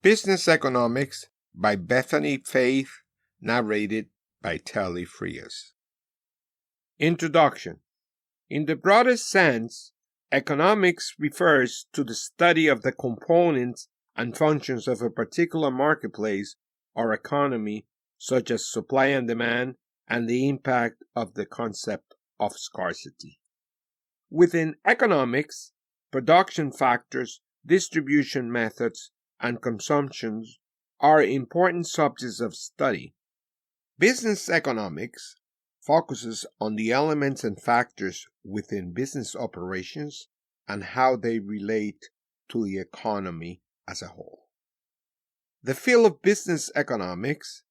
Business Economics by Bethany Faith, narrated by Telly Frias. Introduction. In the broadest sense, economics refers to the study of the components and functions of a particular marketplace or economy, such as supply and demand, and the impact of the concept of scarcity. Within economics, production factors, distribution methods, and consumptions are important subjects of study. Business economics focuses on the elements and factors within business operations and how they relate to the economy as a whole. The field of business economics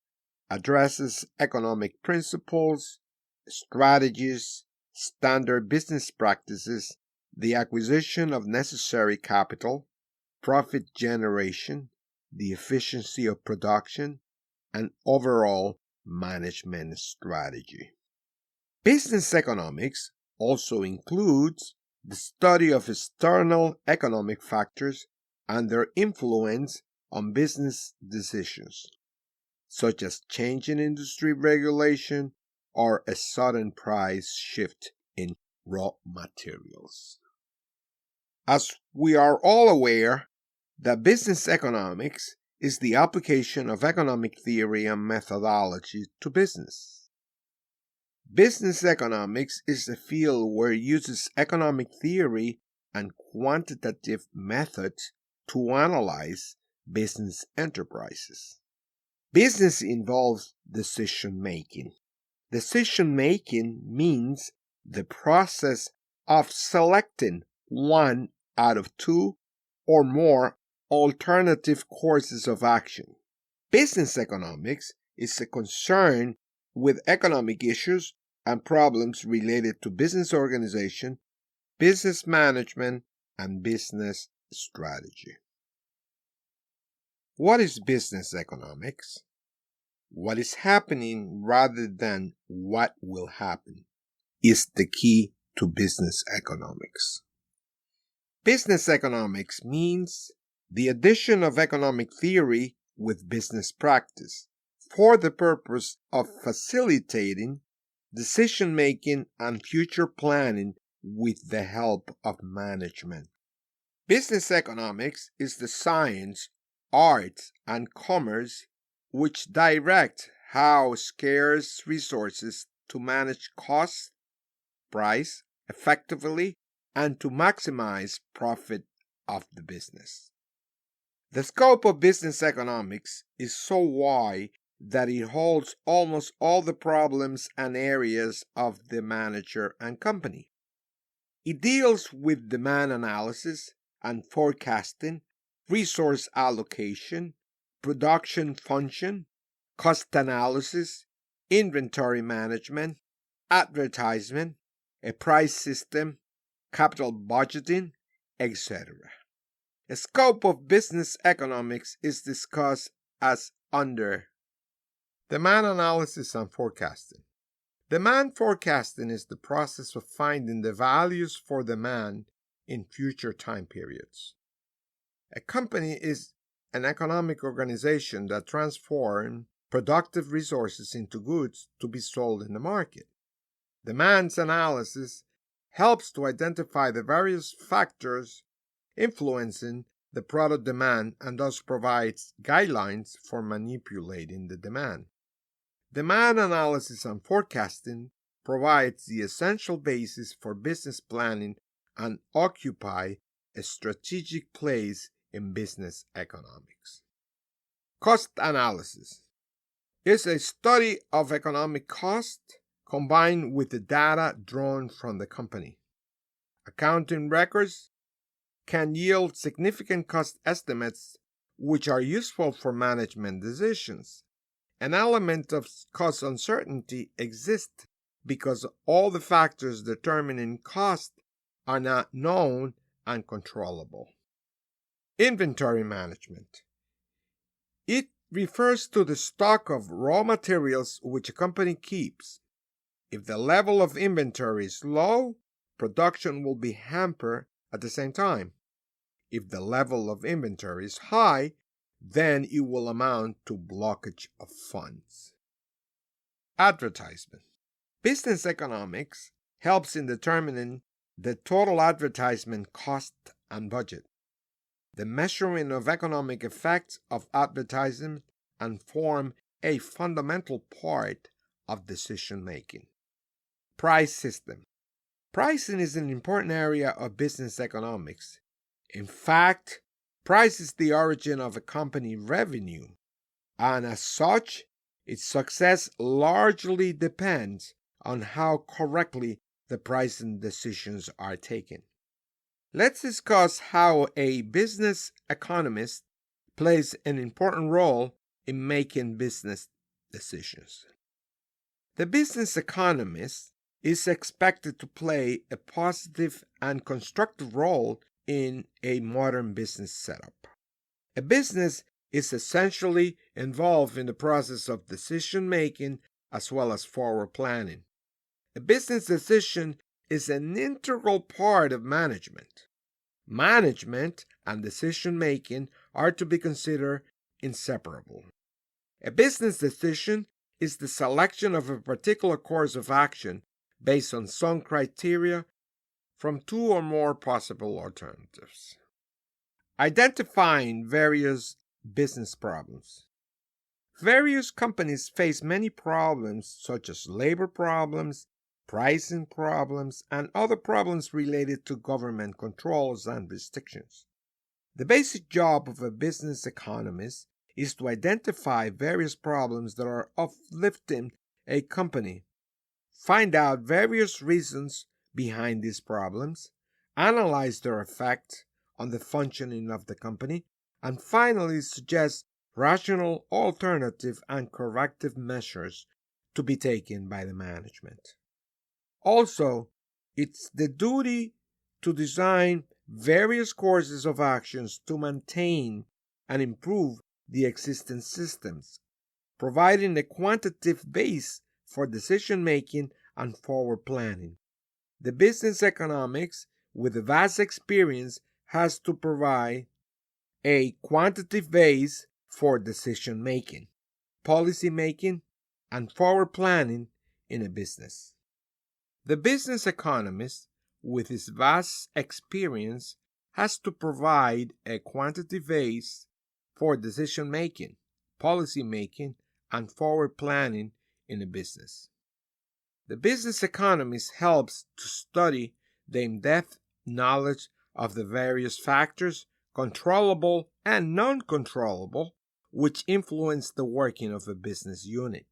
addresses economic principles, strategies, standard business practices, the acquisition of necessary capital, profit generation, the efficiency of production, and overall management strategy. Business economics also includes the study of external economic factors and their influence on business decisions, such as change in industry regulation or a sudden price shift in raw materials. As we are all aware, that business economics is the application of economic theory and methodology to business. Business economics is a field where it uses economic theory and quantitative methods to analyze business enterprises. Business involves decision-making. Decision-making means the process of selecting one out of two or more alternative courses of action. Business economics is a concern with economic issues and problems related to business organization, business management, and business strategy. What is business economics? What is happening rather than what will happen is the key to business economics. Business economics means the addition of economic theory with business practice for the purpose of facilitating decision-making and future planning with the help of management. Business economics is the science, art, and commerce which direct how scarce resources to manage cost, price effectively, and to maximize profit of the business. The scope of business economics is so wide that it holds almost all the problems and areas of the manager and company. It deals with demand analysis and forecasting, resource allocation, production function, cost analysis, inventory management, advertisement, a price system, capital budgeting, etc. The scope of business economics is discussed as under demand analysis and forecasting. Demand forecasting is the process of finding the values for demand in future time periods. A company is an economic organization that transforms productive resources into goods to be sold in the market. Demand analysis helps to identify the various factors influencing the product demand and thus provides guidelines for manipulating the demand. Demand analysis and forecasting provides the essential basis for business planning and occupy a strategic place in business economics. Cost analysis is a study of economic cost combined with the data drawn from the company. Accounting records can yield significant cost estimates which are useful for management decisions. An element of cost uncertainty exists because all the factors determining cost are not known and controllable. Inventory management. It refers to the stock of raw materials which a company keeps. If the level of inventory is low, production will be hampered at the same time. If the level of inventory is high, then it will amount to blockage of funds. Advertisement. Business economics helps in determining the total advertisement cost and budget, the measuring of economic effects of advertising, and form a fundamental part of decision making. Price system. Pricing is an important area of business economics. In fact, price is the origin of a company revenue, and as such, its success largely depends on how correctly the pricing decisions are taken. Let's discuss how a business economist plays an important role in making business decisions. The business economist is expected to play a positive and constructive role in a modern business setup. A business is essentially involved in the process of decision making as well as forward planning. A business decision is an integral part of management. Management and decision making are to be considered inseparable. A business decision is the selection of a particular course of action based on some criteria from two or more possible alternatives. Identifying various business problems. Various companies face many problems such as labor problems, pricing problems, and other problems related to government controls and restrictions. The basic job of a business economist is to identify various problems that are afflicting a company, find out various reasons behind these problems, analyze their effect on the functioning of the company, and finally suggest rational alternative and corrective measures to be taken by the management. Also, it's the duty to design various courses of actions to maintain and improve the existing systems, providing a quantitative base for decision making and forward planning. The business economics, with a vast experience, has to provide a quantitative base for decision making, policy making, and forward planning in a business. The business economist, with his vast experience, has to provide a quantitative base for decision making, policy making, and forward planning in a business. The business economist helps to study the in-depth knowledge of the various factors, controllable and non-controllable, which influence the working of a business unit.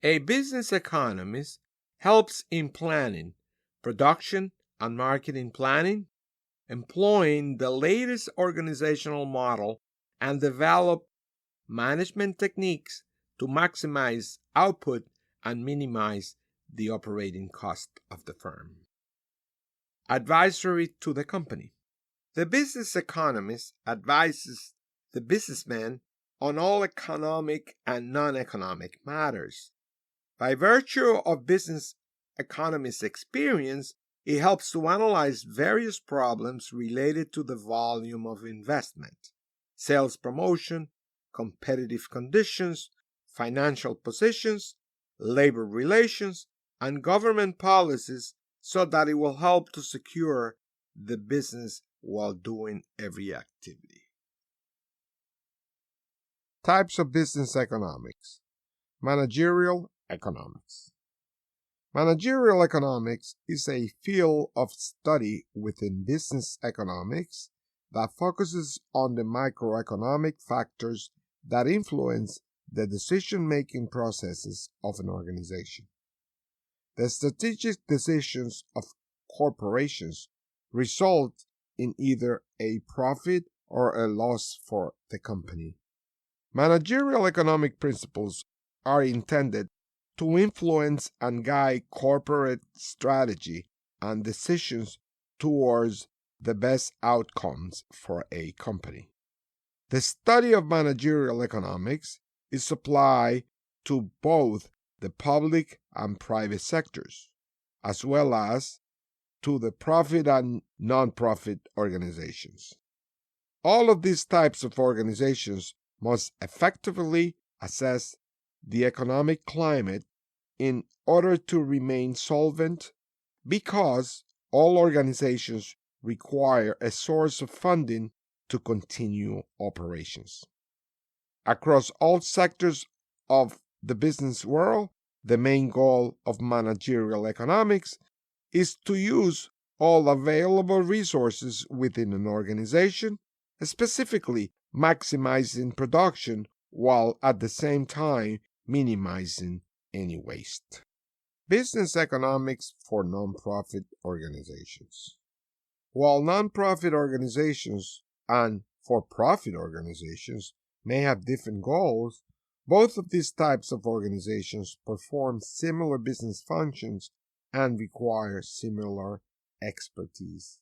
A business economist helps in planning, production and marketing planning, employing the latest organizational model, and develop management techniques to maximize output and minimize the operating cost of the firm. Advisory to the company. The business economist advises the businessman on all economic and non-economic matters. By virtue of business economist's experience, he helps to analyze various problems related to the volume of investment, sales promotion, competitive conditions, financial positions, labor relations, and government policies so that it will help to secure the business while doing every activity. Types of business economics. Managerial economics. Managerial economics is a field of study within business economics that focuses on the microeconomic factors that influence the decision-making processes of an organization. The strategic decisions of corporations result in either a profit or a loss for the company. Managerial economic principles are intended to influence and guide corporate strategy and decisions towards the best outcomes for a company. The study of managerial economics is applied to both the public and private sectors, as well as to the profit and non-profit organizations. All of these types of organizations must effectively assess the economic climate in order to remain solvent, because all organizations require a source of funding to continue operations. Across all sectors of the business world, the main goal of managerial economics is to use all available resources within an organization, specifically maximizing production while at the same time minimizing any waste. Business economics for nonprofit organizations. While nonprofit organizations and for-profit organizations may have different goals, both of these types of organizations perform similar business functions and require similar expertise.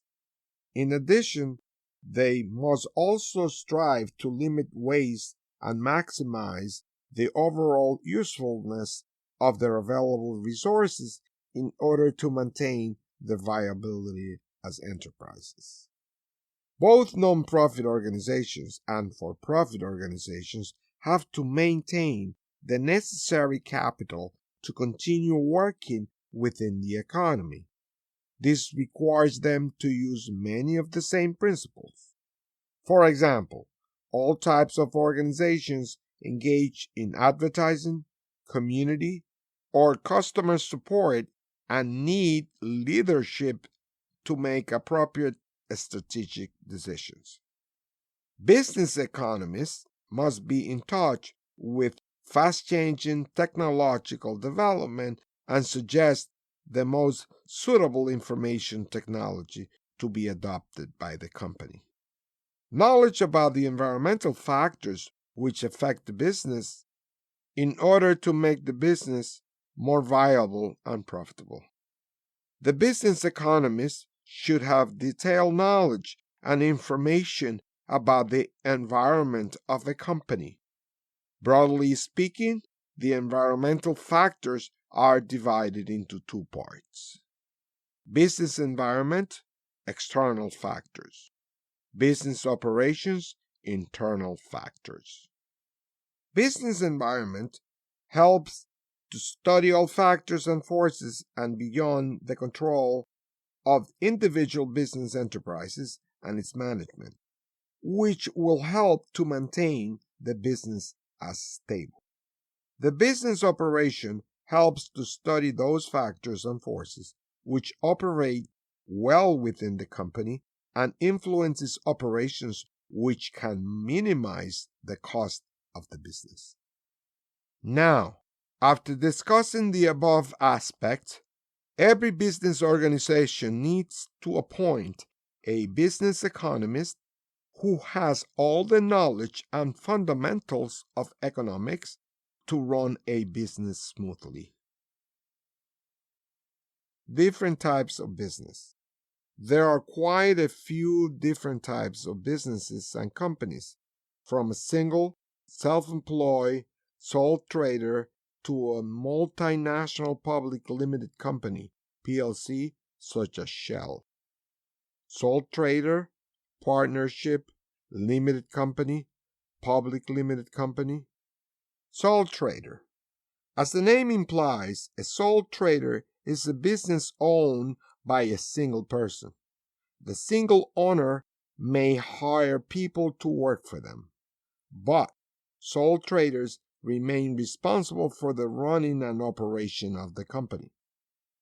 In addition, they must also strive to limit waste and maximize the overall usefulness of their available resources in order to maintain their viability as enterprises. Both nonprofit organizations and for-profit organizations have to maintain the necessary capital to continue working within the economy. This requires them to use many of the same principles. For example, all types of organizations engage in advertising, community, or customer support and need leadership to make appropriate strategic decisions. Business economists must be in touch with fast-changing technological development and suggest the most suitable information technology to be adopted by the company. Knowledge about the environmental factors which affect the business in order to make the business more viable and profitable. The business economist should have detailed knowledge and information about the environment of a company. Broadly speaking, the environmental factors are divided into two parts: business environment, external factors; business operations, internal factors. Business environment helps to study all factors and forces and beyond the control of individual business enterprises and its management, which will help to maintain the business as stable. The business operation helps to study those factors and forces which operate well within the company and influences operations which can minimize the cost of the business. Now, after discussing the above aspects, every business organization needs to appoint a business economist who has all the knowledge and fundamentals of economics to run a business smoothly. Different types of business. There are quite a few different types of businesses and companies, from a single, self-employed, sole trader to a multinational public limited company, PLC, such as Shell. Sole trader, partnership, limited company, public limited company. Sole trader. As the name implies, a sole trader is a business owned by a single person. The single owner may hire people to work for them, but sole traders remain responsible for the running and operation of the company.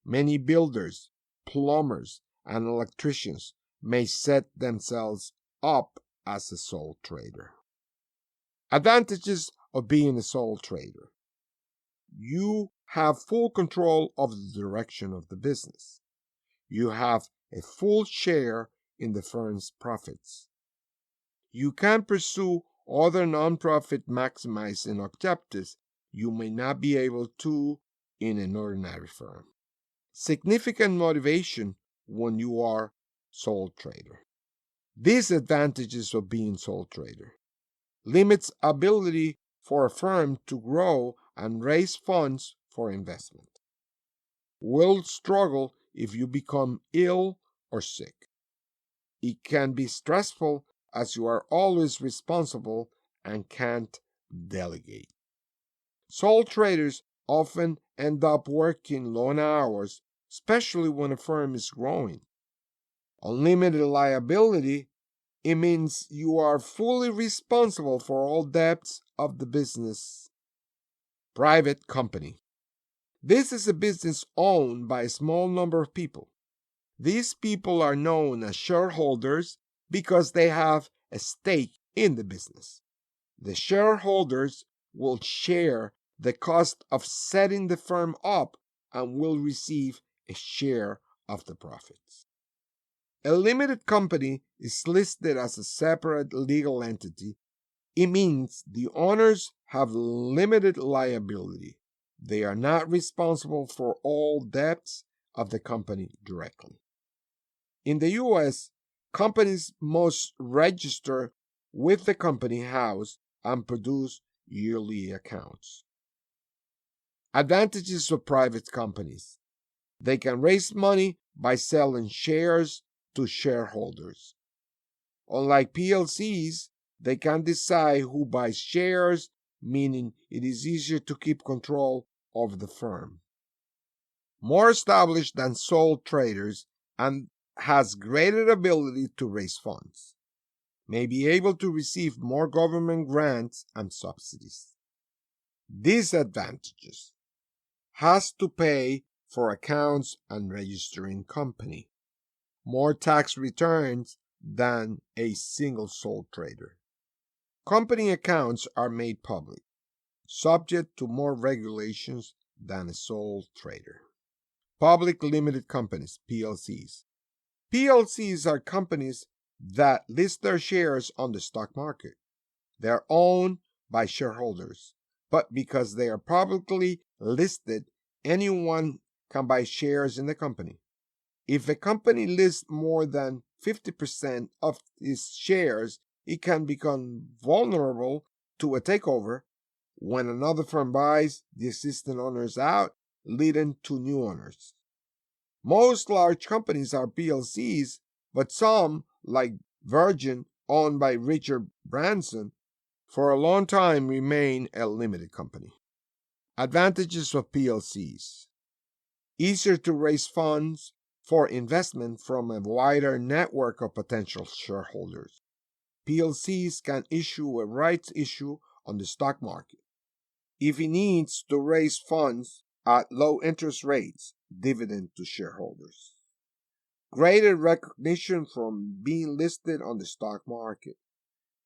Many builders, plumbers, and electricians may set themselves up as a sole trader. Advantages of being a sole trader. You have full control of the direction of the business. You have a full share in the firm's profits. You can pursue other nonprofit maximizing objectives you may not be able to in an ordinary firm. Significant motivation when you are sole trader. Disadvantages of being sole trader. Limits ability for a firm to grow and raise funds for investment. Will struggle if you become ill or sick. It can be stressful as you are always responsible and can't delegate. Sole traders often end up working long hours, especially when a firm is growing. Unlimited liability, it means you are fully responsible for all debts of the business. Private company. This is a business owned by a small number of people. These people are known as shareholders because they have a stake in the business. The shareholders will share the cost of setting the firm up and will receive a share of the profits. A limited company is listed as a separate legal entity. It means the owners have limited liability. They are not responsible for all debts of the company directly. In the U.S., companies must register with the company house and produce yearly accounts. Advantages of private companies. They can raise money by selling shares to shareholders. Unlike PLCs, they can decide who buys shares, meaning it is easier to keep control of the firm. More established than sole traders and has greater ability to raise funds. May be able to receive more government grants and subsidies. Disadvantages. Has to pay for accounts and registering company. More tax returns than a single sole trader. Company accounts are made public, subject to more regulations than a sole trader. Public limited companies, PLCs. PLCs are companies that list their shares on the stock market. They are owned by shareholders, but because they are publicly listed, anyone can buy shares in the company. If a company lists more than 50% of its shares, it can become vulnerable to a takeover when another firm buys the existing owners out, leading to new owners. Most large companies are PLCs, but some, like Virgin, owned by Richard Branson, for a long time remain a limited company. Advantages of PLCs. Easier to raise funds for investment from a wider network of potential shareholders. PLCs can issue a rights issue on the stock market. If it needs to raise funds at low interest rates, dividend to shareholders. Greater recognition from being listed on the stock market.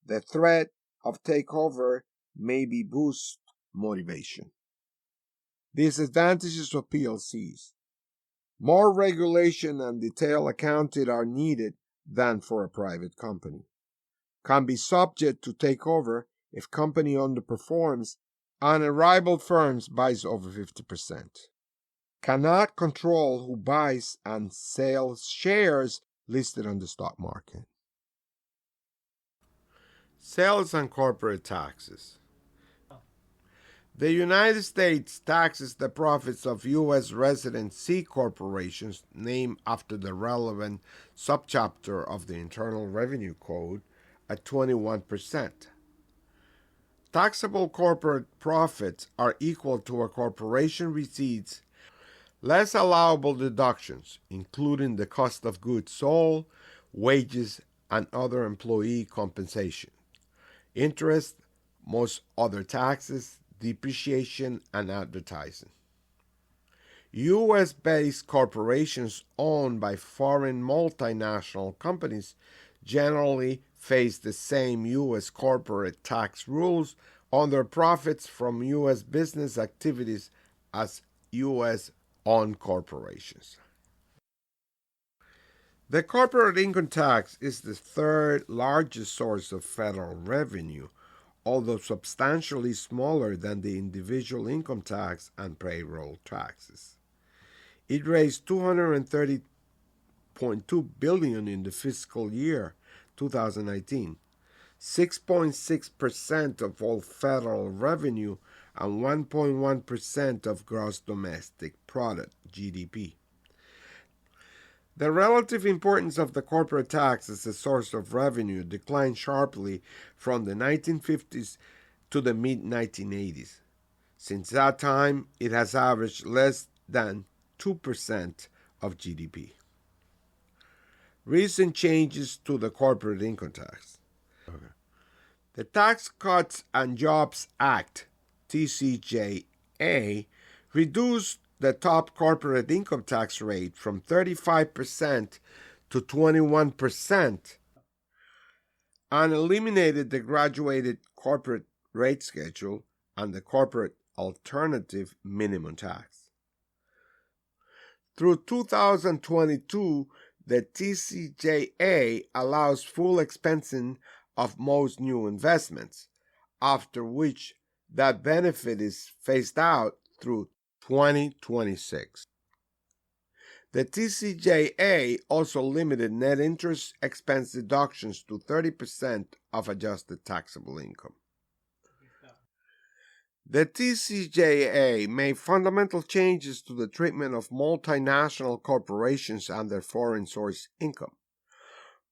The threat of takeover maybe boost motivation. Disadvantages of PLCs. More regulation and detailed accounting are needed than for a private company. Can be subject to takeover if company underperforms and a rival firm buys over 50%. Cannot control who buys and sells shares listed on the stock market. Sales and corporate taxes. The United States taxes the profits of U.S. resident C corporations named after the relevant subchapter of the Internal Revenue Code at 21%. Taxable corporate profits are equal to a corporation receipts less allowable deductions, including the cost of goods sold, wages, and other employee compensation, interest, most other taxes, depreciation, and advertising. U.S.-based corporations owned by foreign multinational companies generally face the same U.S. corporate tax rules on their profits from U.S. business activities as U.S.-owned corporations. The corporate income tax is the third largest source of federal revenue, although substantially smaller than the individual income tax and payroll taxes. It raised $230.2 billion in the fiscal year 2019, 6.6% of all federal revenue and 1.1% of gross domestic product (GDP). The relative importance of the corporate tax as a source of revenue declined sharply from the 1950s to the mid 1980s. Since that time, it has averaged less than 2% of GDP. Recent changes to the corporate income tax. The Tax Cuts and Jobs Act, TCJA, reduced the top corporate income tax rate from 35% to 21% and eliminated the graduated corporate rate schedule and the corporate alternative minimum tax. Through 2022, the TCJA allows full expensing of most new investments, after which that benefit is phased out through 2026. The TCJA also limited net interest expense deductions to 30% of adjusted taxable income. The TCJA made fundamental changes to the treatment of multinational corporations and their foreign source income.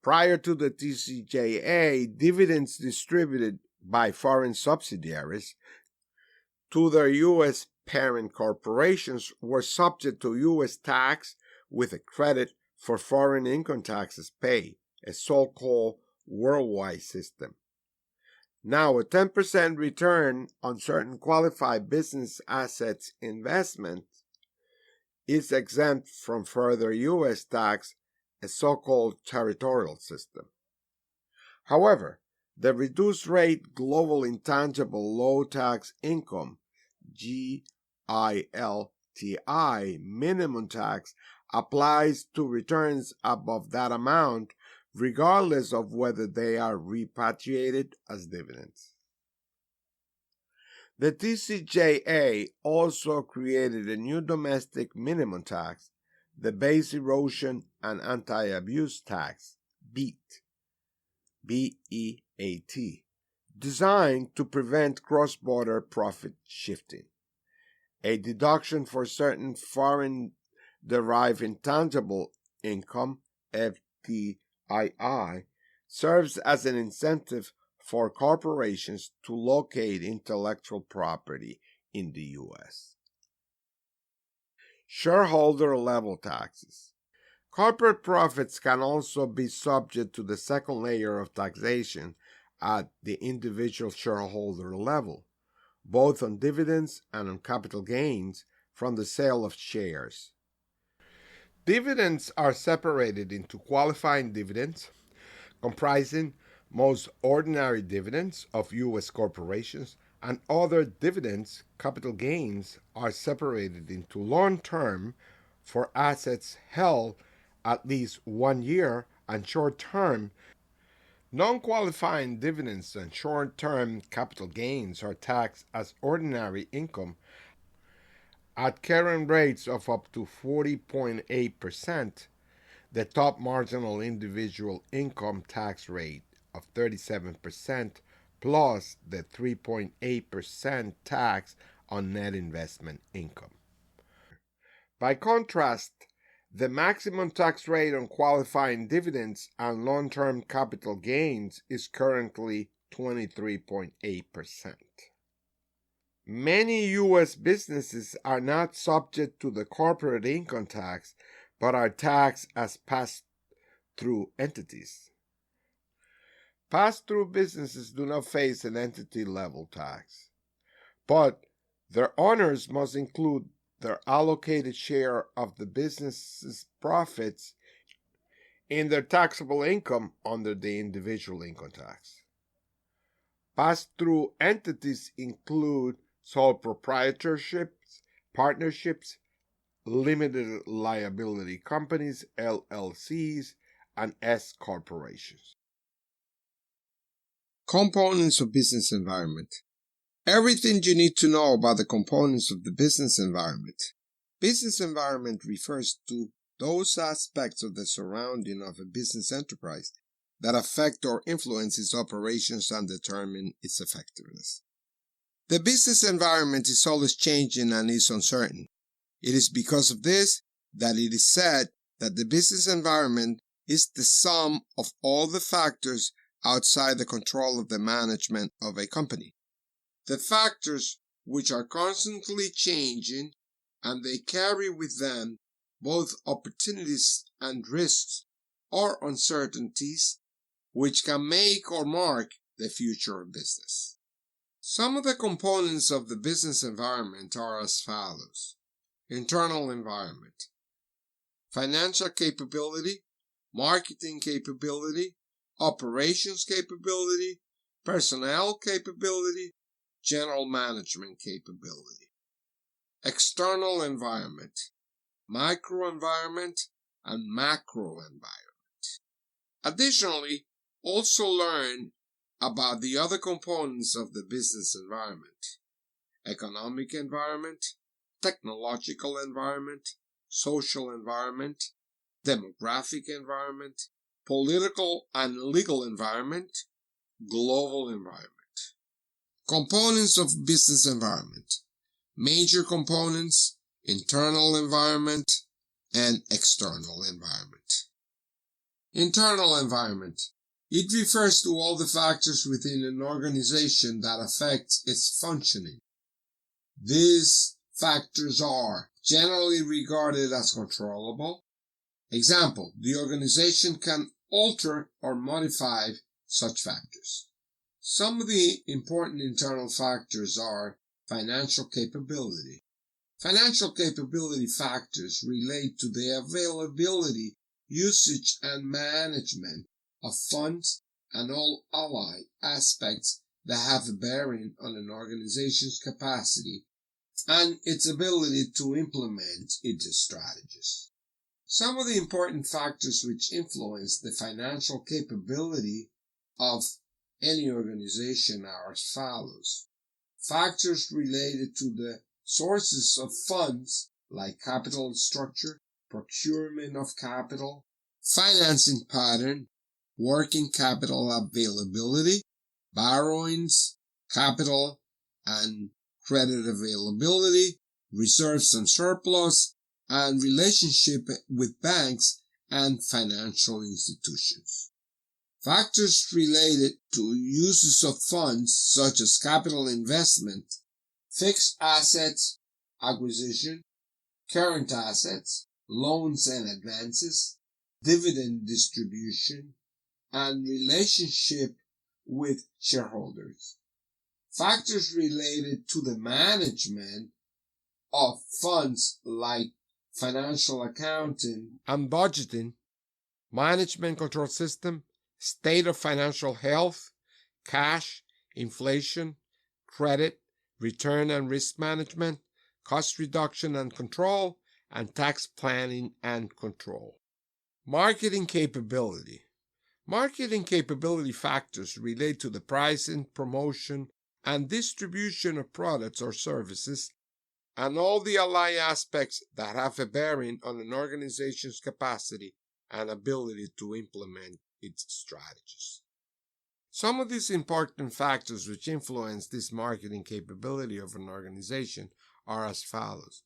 Prior to the TCJA, dividends distributed by foreign subsidiaries to their U.S. parent corporations were subject to U.S. tax with a credit for foreign income taxes paid, a so-called worldwide system. Now, a 10% return on certain qualified business assets investments is exempt from further U.S. tax, a so-called territorial system. However, the reduced rate Global Intangible Low Tax Income, GILTI, minimum tax applies to returns above that amount, regardless of whether they are repatriated as dividends. The TCJA also created a new domestic minimum tax, the Base Erosion and Anti-Abuse Tax, BEAT, B-E-A-T, designed to prevent cross-border profit shifting. A deduction for certain foreign-derived intangible income, FDII, serves as an incentive for corporations to locate intellectual property in the U.S. Shareholder-level taxes. Corporate profits can also be subject to the second layer of taxation at the individual shareholder level, both on dividends and on capital gains from the sale of shares. Dividends are separated into qualifying dividends, comprising most ordinary dividends of U.S. corporations, and other dividends. Capital gains are separated into long-term for assets held at least 1 year and short-term. Non-qualifying dividends and short-term capital gains are taxed as ordinary income at current rates of up to 40.8%, the top marginal individual income tax rate of 37%, plus the 3.8% tax on net investment income. By contrast, the maximum tax rate on qualifying dividends and long-term capital gains is currently 23.8%. Many U.S. businesses are not subject to the corporate income tax, but are taxed as pass-through entities. Pass-through businesses do not face an entity-level tax, but their owners must include their allocated share of the business's profits in their taxable income under the individual income tax. Pass-through entities include sole proprietorships, partnerships, limited liability companies, LLCs, and S corporations. Components of business environment. Everything you need to know about the components of the business environment. Business environment refers to those aspects of the surrounding of a business enterprise that affect or influence its operations and determine its effectiveness. The business environment is always changing and is uncertain. It is because of this that it is said that the business environment is the sum of all the factors outside the control of the management of a company. The factors which are constantly changing, and they carry with them both opportunities and risks or uncertainties which can make or mark the future of business. Some of the components of the business environment are as follows: internal environment, financial capability, marketing capability, operations capability, personnel capability, general management capability. External environment, microenvironment, and macroenvironment. Additionally, also learn about the other components of the business environment: economic environment, technological environment, social environment, demographic environment, political and legal environment, global environment. Components of business environment: major components, internal environment, and external environment. Internal environment. It refers to all the factors within an organization that affect its functioning. These factors are generally regarded as controllable. Example, the organization can alter or modify such factors. Some of the important internal factors are financial capability. Financial capability factors relate to the availability, usage, and management of funds and all allied aspects that have a bearing on an organization's capacity and its ability to implement its strategies. Some of the important factors which influence the financial capability of any organization are as follows: factors related to the sources of funds like capital structure, procurement of capital, financing pattern, working capital availability, borrowings, capital and credit availability, reserves and surplus, and relationship with banks and financial institutions. Factors related to uses of funds such as capital investment, fixed assets acquisition, current assets, loans and advances, dividend distribution, and relationship with shareholders. Factors related to the management of funds like financial accounting and budgeting, management control system, state of financial health, cash, inflation, credit, return and risk management, cost reduction and control, and tax planning and control. Marketing capability. Marketing capability factors relate to the pricing, promotion, and distribution of products or services, and all the allied aspects that have a bearing on an organization's capacity and ability to implement its strategies. Some of these important factors which influence this marketing capability of an organization are as follows: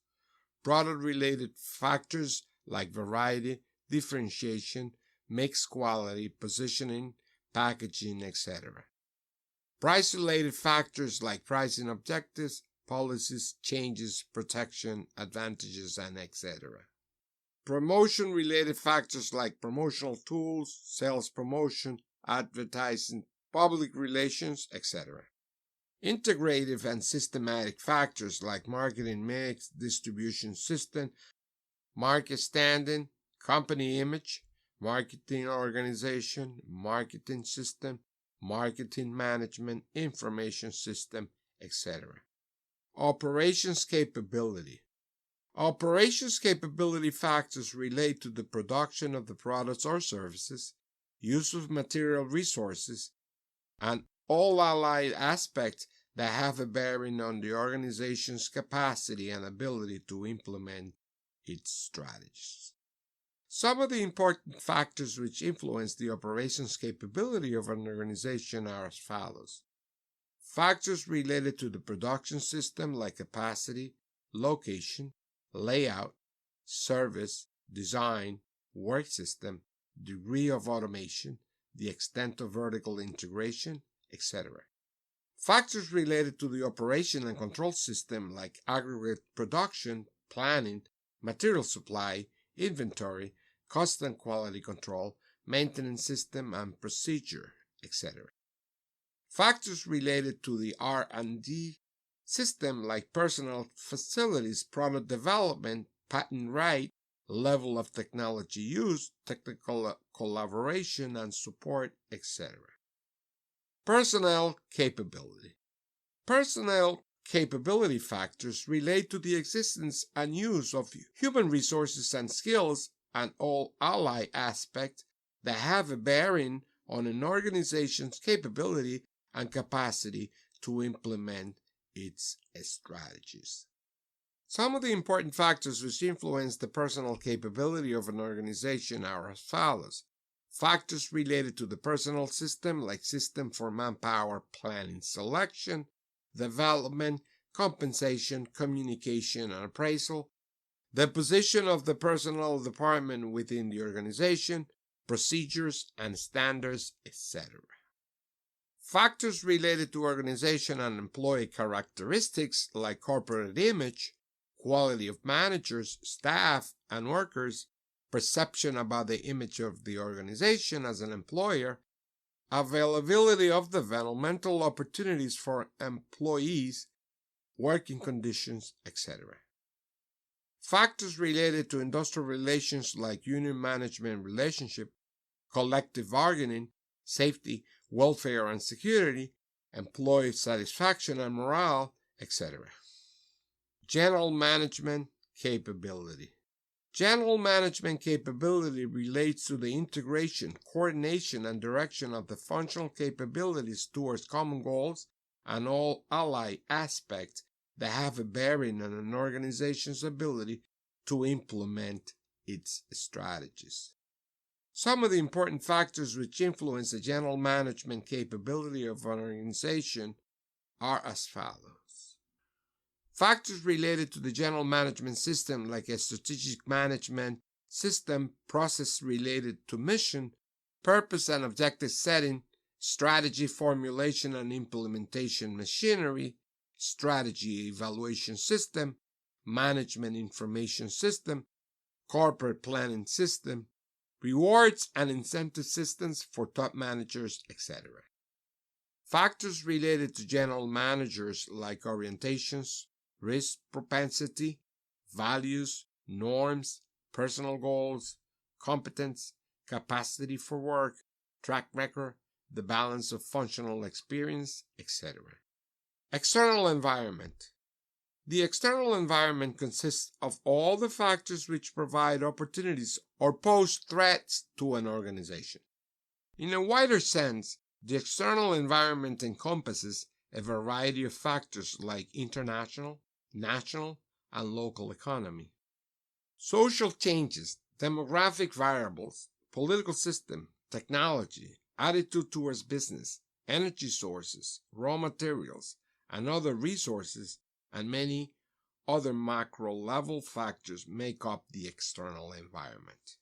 product-related factors like variety, differentiation, mix quality, positioning, packaging, etc. Price-related factors like pricing objectives, policies, changes, protection, advantages, and etc. Promotion-related factors like promotional tools, sales promotion, advertising, public relations, etc. Integrative and systematic factors like marketing mix, distribution system, market standing, company image, marketing organization, marketing system, marketing management, information system, etc. Operations capability. Operations capability factors relate to the production of the products or services, use of material resources, and all allied aspects that have a bearing on the organization's capacity and ability to implement its strategies. Some of the important factors which influence the operations capability of an organization are as follows: factors related to the production system like capacity, location, layout, service, design, work system, degree of automation, the extent of vertical integration, etc. Factors related to the operation and control system like aggregate production, planning, material supply, inventory, cost and quality control, maintenance system and procedure, etc. Factors related to the R&D system like personnel, facilities, product development, patent right, level of technology used, technical collaboration and support, etc. Personnel capability. Personnel capability factors relate to the existence and use of human resources and skills and all ally aspects that have a bearing on an organization's capability and capacity to implement its strategies. Some of the important factors which influence the personnel capability of an organization are as follows. Factors related to the personnel system, like system for manpower planning, selection, development, compensation, communication, and appraisal. The position of the personnel department within the organization, procedures and standards, etc. Factors related to organization and employee characteristics like corporate image, quality of managers, staff, and workers, perception about the image of the organization as an employer, availability of developmental opportunities for employees, working conditions, etc. Factors related to industrial relations like union management relationship, collective bargaining, safety, welfare and security, employee satisfaction and morale, etc. General management capability. General management capability relates to the integration, coordination, and direction of the functional capabilities towards common goals and all ally aspects that have a bearing on an organization's ability to implement its strategies. Some of the important factors which influence the general management capability of an organization are as follows. Factors related to the general management system, like a strategic management system, process related to mission, purpose and objective setting, strategy formulation and implementation machinery, strategy evaluation system, management information system, corporate planning system, rewards and incentive systems for top managers, etc. Factors related to general managers like orientations, risk propensity, values, norms, personal goals, competence, capacity for work, track record, the balance of functional experience, etc. External environment. The external environment consists of all the factors which provide opportunities or pose threats to an organization. In a wider sense, the external environment encompasses a variety of factors like international, national, and local economy, social changes, demographic variables, political system, technology, attitude towards business, energy sources, raw materials, and other resources, and many other macro-level factors make up the external environment.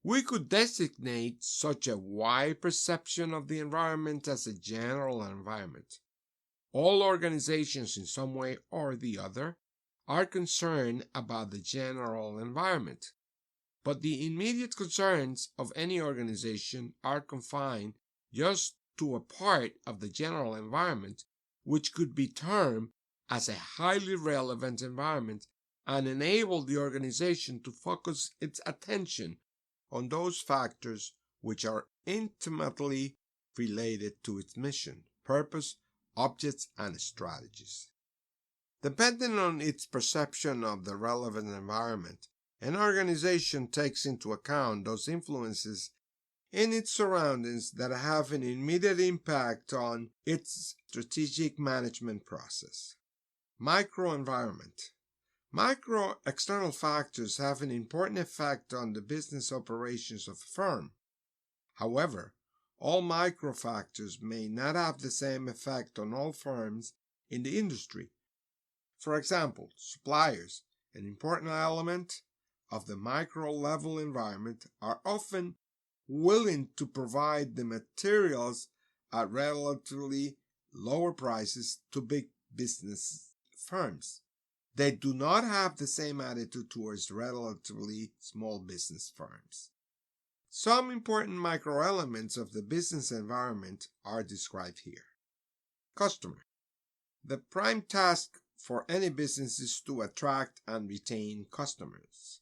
We could designate such a wide perception of the environment as a general environment. All organizations in some way or the other are concerned about the general environment, but the immediate concerns of any organization are confined just to a part of the general environment, which could be termed as a highly relevant environment and enable the organization to focus its attention on those factors which are intimately related to its mission, purpose, objects, and strategies. Depending on its perception of the relevant environment, an organization takes into account those influences in its surroundings that have an immediate impact on its strategic management process. Microenvironment. Micro external factors have an important effect on the business operations of a firm. However, all micro factors may not have the same effect on all firms in the industry. For example, suppliers, an important element of the micro level environment are often willing to provide the materials at relatively lower prices to big business firms. They do not have the same attitude towards relatively small business firms. Some important microelements of the business environment are described here. Customer. The prime task for any business is to attract and retain customers.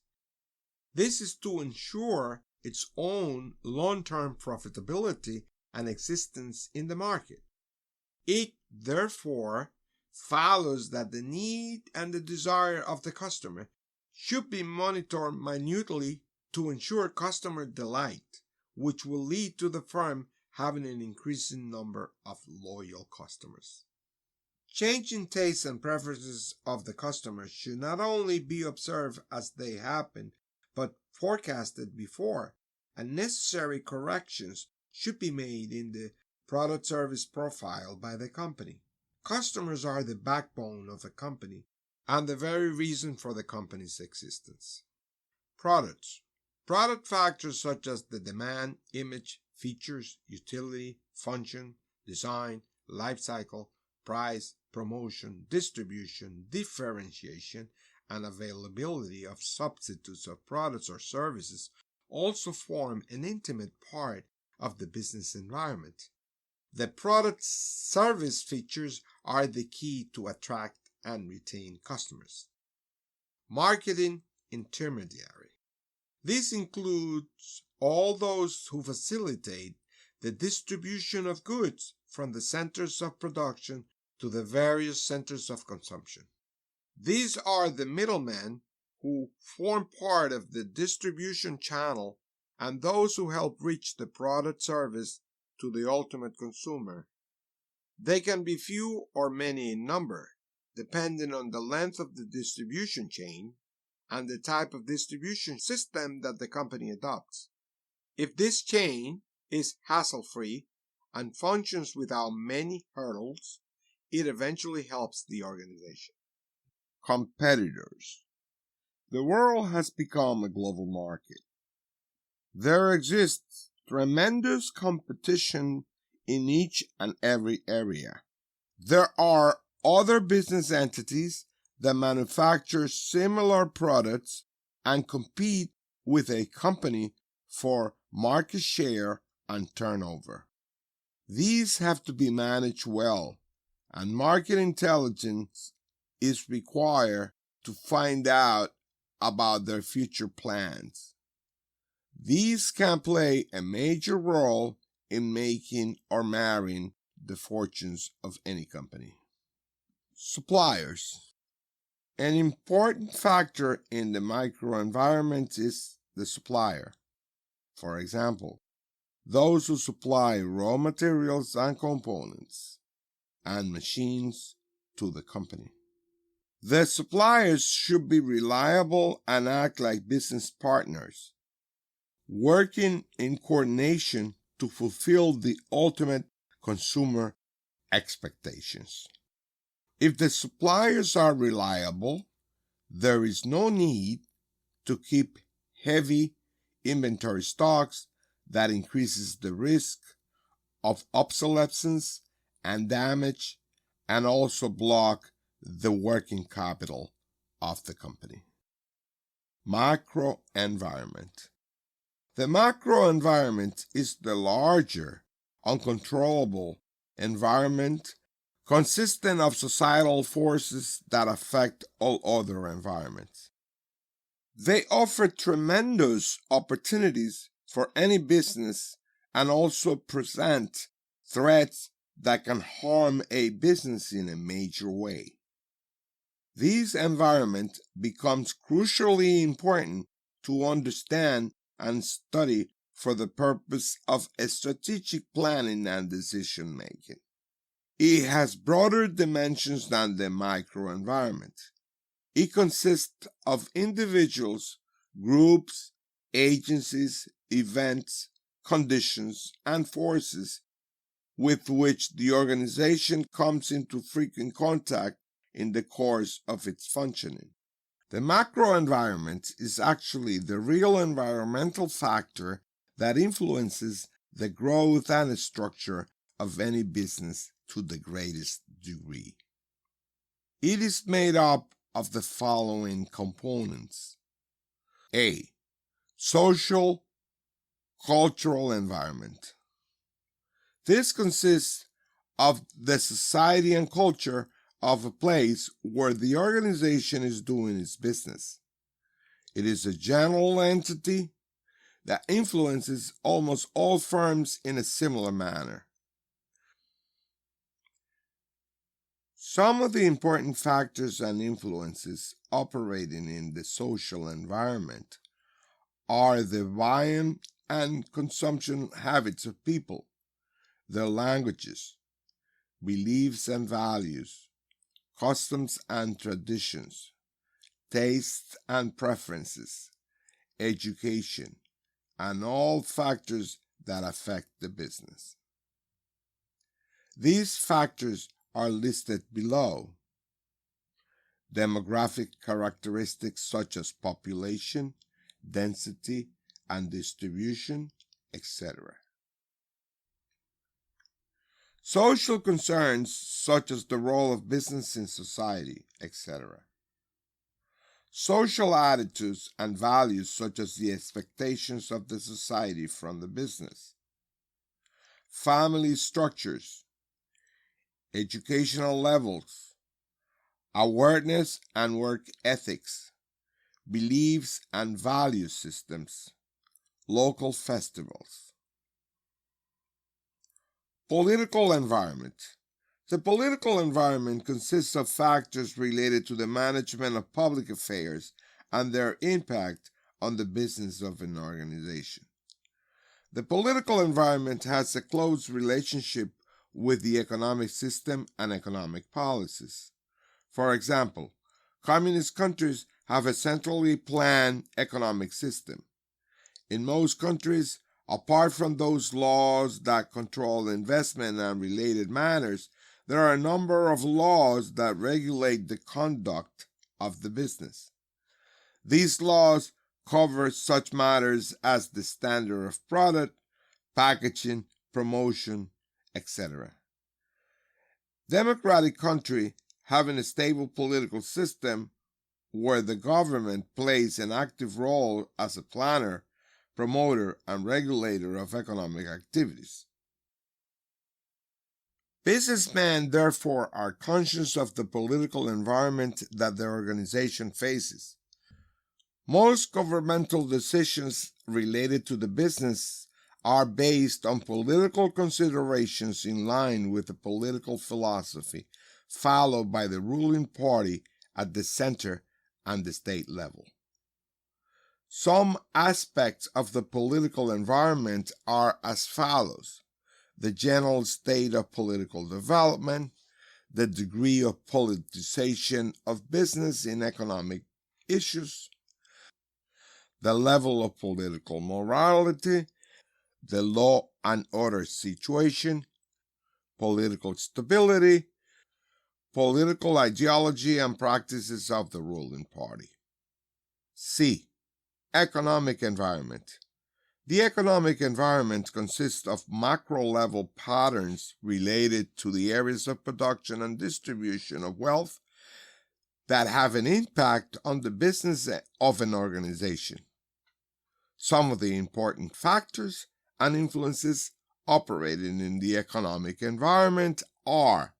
This is to ensure its own long-term profitability and existence in the market. It, therefore, follows that the need and the desire of the customer should be monitored minutely to ensure customer delight, which will lead to the firm having an increasing number of loyal customers. Changing tastes and preferences of the customer should not only be observed as they happen, but forecasted before, and necessary corrections should be made in the product service profile by the company. Customers are the backbone of a company and the very reason for the company's existence. Products. Product factors such as the demand, image, features, utility, function, design, life cycle, price, promotion, distribution, differentiation, and availability of substitutes of products or services also form an intimate part of the business environment. The product service features are the key to attract and retain customers. Marketing intermediary. This includes all those who facilitate the distribution of goods from the centers of production to the various centers of consumption. These are the middlemen who form part of the distribution channel and those who help reach the product service to the ultimate consumer. They can be few or many in number, depending on the length of the distribution chain and the type of distribution system that the company adopts. If this chain is hassle-free and functions without many hurdles, it eventually helps the organization. Competitors. The world has become a global market. There exists tremendous competition in each and every area. There are other business entities that manufacture similar products and compete with a company for market share and turnover. These have to be managed well, and market intelligence is required to find out about their future plans. These can play a major role in making or marring the fortunes of any company. Suppliers. An important factor in the microenvironment is the supplier. For example, those who supply raw materials and components and machines to the company. The suppliers should be reliable and act like business partners, working in coordination to fulfill the ultimate consumer expectations. If the suppliers are reliable, there is no need to keep heavy inventory stocks that increases the risk of obsolescence and damage and also block the working capital of the company. Macro environment. The macro environment is the larger, uncontrollable environment consisting of societal forces that affect all other environments. They offer tremendous opportunities for any business and also present threats that can harm a business in a major way. This environment becomes crucially important to understand and study for the purpose of strategic planning and decision making. It has broader dimensions than the microenvironment. It consists of individuals, groups, agencies, events, conditions, and forces with which the organization comes into frequent contact in the course of its functioning. The macro environment is actually the real environmental factor that influences the growth and structure of any business to the greatest degree. It is made up of the following components. A. Social cultural environment. This consists of the society and culture of a place where the organization is doing its business. It is a general entity that influences almost all firms in a similar manner. Some of the important factors and influences operating in the social environment are the buying and consumption habits of people, their languages, beliefs and values, customs and traditions, tastes and preferences, education, and all factors that affect the business. These factors are listed below. Demographic characteristics such as population, density, and distribution, etc. Social concerns such as the role of business in society, etc. Social attitudes and values such as the expectations of the society from the business. Family structures, educational levels, awareness and work ethics, beliefs and value systems, local festivals. Political environment. The political environment consists of factors related to the management of public affairs and their impact on the business of an organization. The political environment has a close relationship with the economic system and economic policies. For example, communist countries have a centrally planned economic system. In most countries, apart from those laws that control investment and related matters, there are a number of laws that regulate the conduct of the business. These laws cover such matters as the standard of product, packaging, promotion, etc. Democratic countries having a stable political system where the government plays an active role as a planner, promoter, and regulator of economic activities. Businessmen, therefore, are conscious of the political environment that their organization faces. Most governmental decisions related to the business are based on political considerations in line with the political philosophy followed by the ruling party at the center and the state level. Some aspects of the political environment are as follows: the general state of political development, the degree of politicization of business in economic issues, the level of political morality, the law and order situation, political stability, political ideology and practices of the ruling party. C. Economic environment. The economic environment consists of macro-level patterns related to the areas of production and distribution of wealth that have an impact on the business of an organization. Some of the important factors and influences operating in the economic environment are: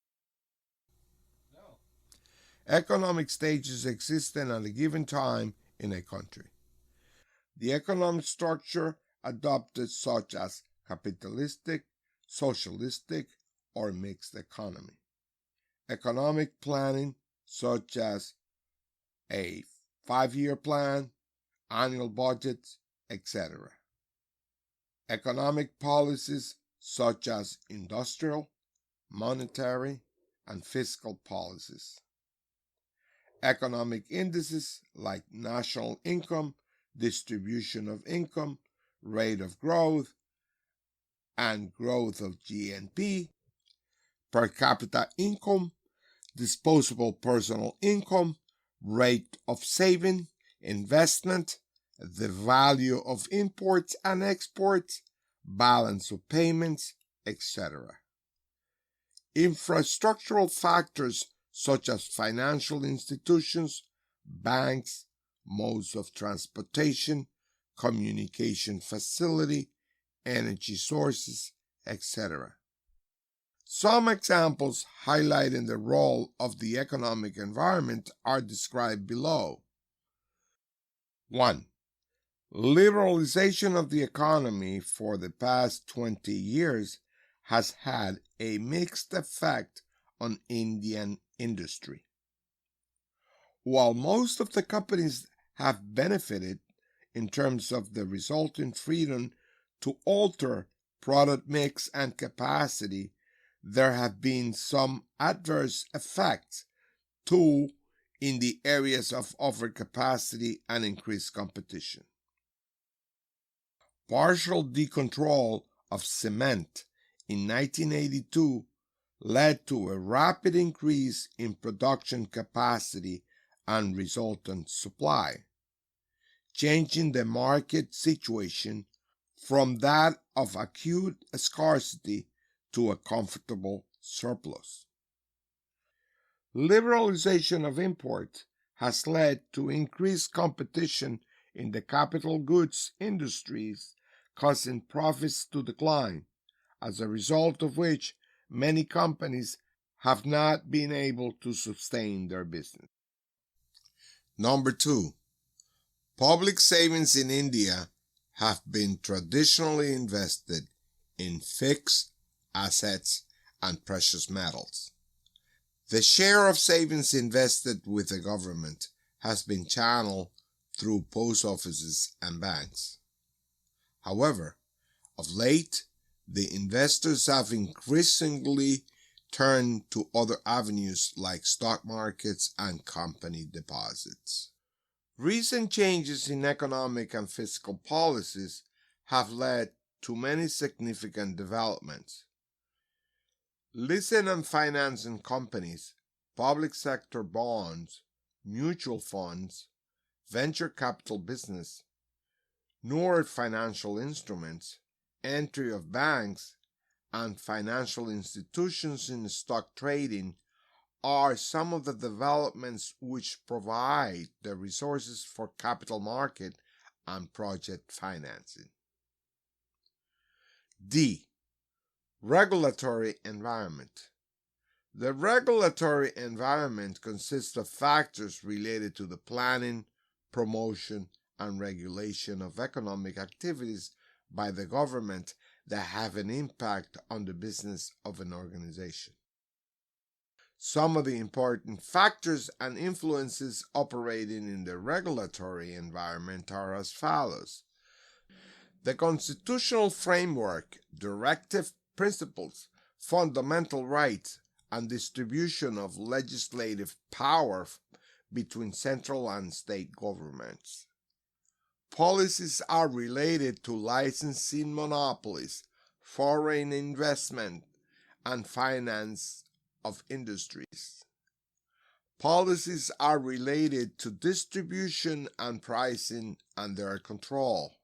economic stages existing at a given time in a country. The economic structure adopted such as capitalistic, socialistic, or mixed economy. Economic planning such as a 5-year plan, annual budgets, etc. Economic policies such as industrial, monetary, and fiscal policies. Economic indices like national income, distribution of income, rate of growth, and growth of GNP, per capita income, disposable personal income, rate of saving, investment, the value of imports and exports, balance of payments, etc. Infrastructural factors such as financial institutions, banks, modes of transportation, communication facility, energy sources, etc. Some examples highlighting the role of the economic environment are described below. 1. Liberalization of the economy for the past 20 years has had a mixed effect on Indian industry. While most of the companies have benefited in terms of the resulting freedom to alter product mix and capacity, there have been some adverse effects too in the areas of overcapacity and increased competition. Partial decontrol of cement in 1982 led to a rapid increase in production capacity and resultant supply, changing the market situation from that of acute scarcity to a comfortable surplus. Liberalization of imports has led to increased competition in the capital goods industries, causing profits to decline, as a result of which many companies have not been able to sustain their business. Number 2. Public savings in India have been traditionally invested in fixed assets and precious metals. The share of savings invested with the government has been channeled through post offices and banks. However, of late, the investors have increasingly turned to other avenues like stock markets and company deposits. Recent changes in economic and fiscal policies have led to many significant developments. Leasing and financing companies, public sector bonds, mutual funds, venture capital business, newer financial instruments, entry of banks, and financial institutions in stock trading are some of the developments which provide the resources for capital market and project financing. D. Regulatory environment. The regulatory environment consists of factors related to the planning, promotion, and regulation of economic activities by the government that have an impact on the business of an organization. Some of the important factors and influences operating in the regulatory environment are as follows. The constitutional framework, directive principles, fundamental rights, and distribution of legislative power between central and state governments. Policies are related to licensing monopolies, foreign investment, and finance of industries. Policies are related to distribution and pricing and their control.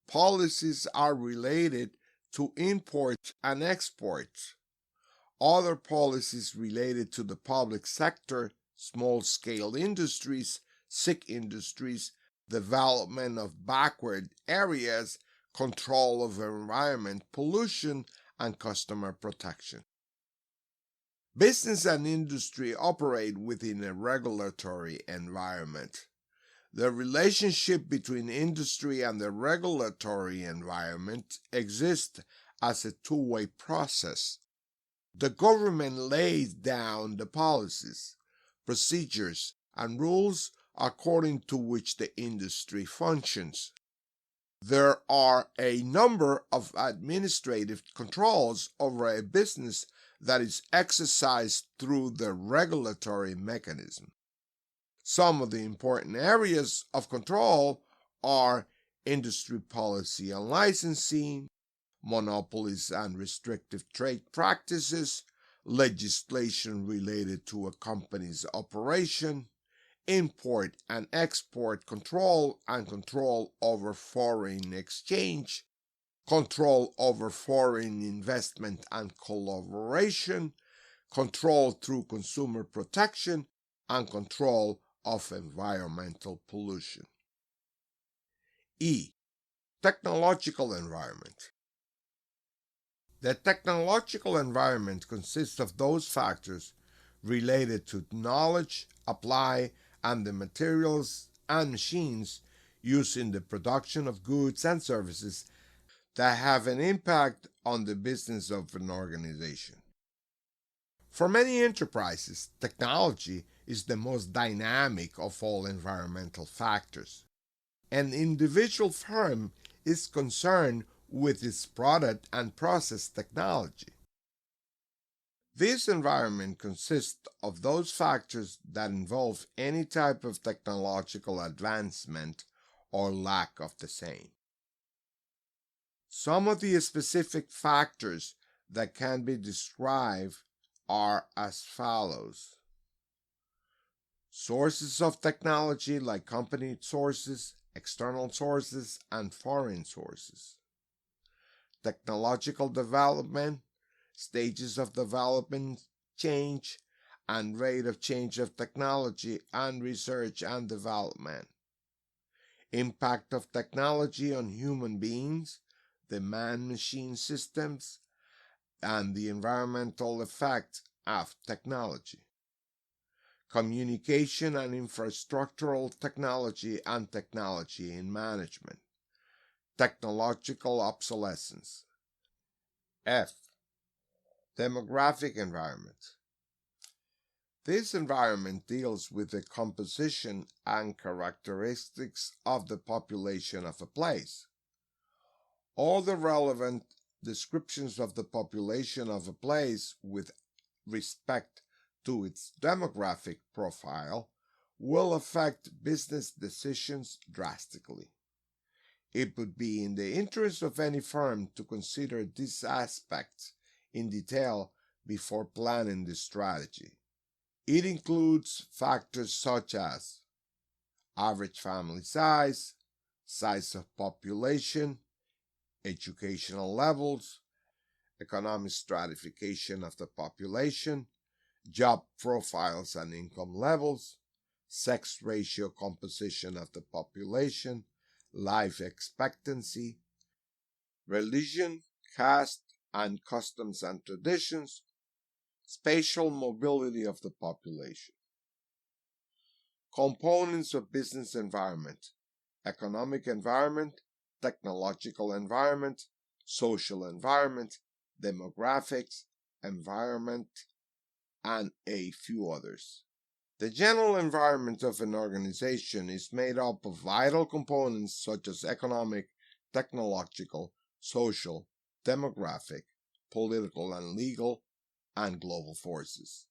Policies are related to imports and exports. Other policies related to the public sector, small-scale industries, sick industries, development of backward areas, control of environment pollution, and customer protection. Business and industry operate within a regulatory environment. The relationship between industry and the regulatory environment exists as a two-way process. The government lays down the policies, procedures, and rules according to which the industry functions. There are a number of administrative controls over a business that is exercised through the regulatory mechanism. Some of the important areas of control are industry policy and licensing, monopolies and restrictive trade practices, legislation related to a company's operation, import and export control and control over foreign exchange, control over foreign investment and collaboration, control through consumer protection, and control of environmental pollution. E. Technological environment. The technological environment consists of those factors related to knowledge, apply, and the materials and machines used in the production of goods and services that have an impact on the business of an organization. For many enterprises, technology is the most dynamic of all environmental factors. An individual firm is concerned with its product and process technology. This environment consists of those factors that involve any type of technological advancement or lack of the same. Some of the specific factors that can be described are as follows. Sources of technology like company sources, external sources, and foreign sources. Technological development, stages of development, change, and rate of change of technology and research and development. Impact of technology on human beings, the man-machine systems, and the environmental effects of technology. Communication and infrastructural technology and technology in management. Technological obsolescence. F. Demographic environment. This environment deals with the composition and characteristics of the population of a place. All the relevant descriptions of the population of a place with respect to its demographic profile will affect business decisions drastically. It would be in the interest of any firm to consider these aspects in detail before planning the strategy. It includes factors such as average family size, size of population, educational levels, economic stratification of the population, job profiles and income levels, sex ratio composition of the population, life expectancy, religion, caste, and customs and traditions, spatial mobility of the population. Components of business environment: economic environment, technological environment, social environment, demographics, environment, and a few others. The general environment of an organization is made up of vital components such as economic, technological, social, demographic, political and legal, and global forces.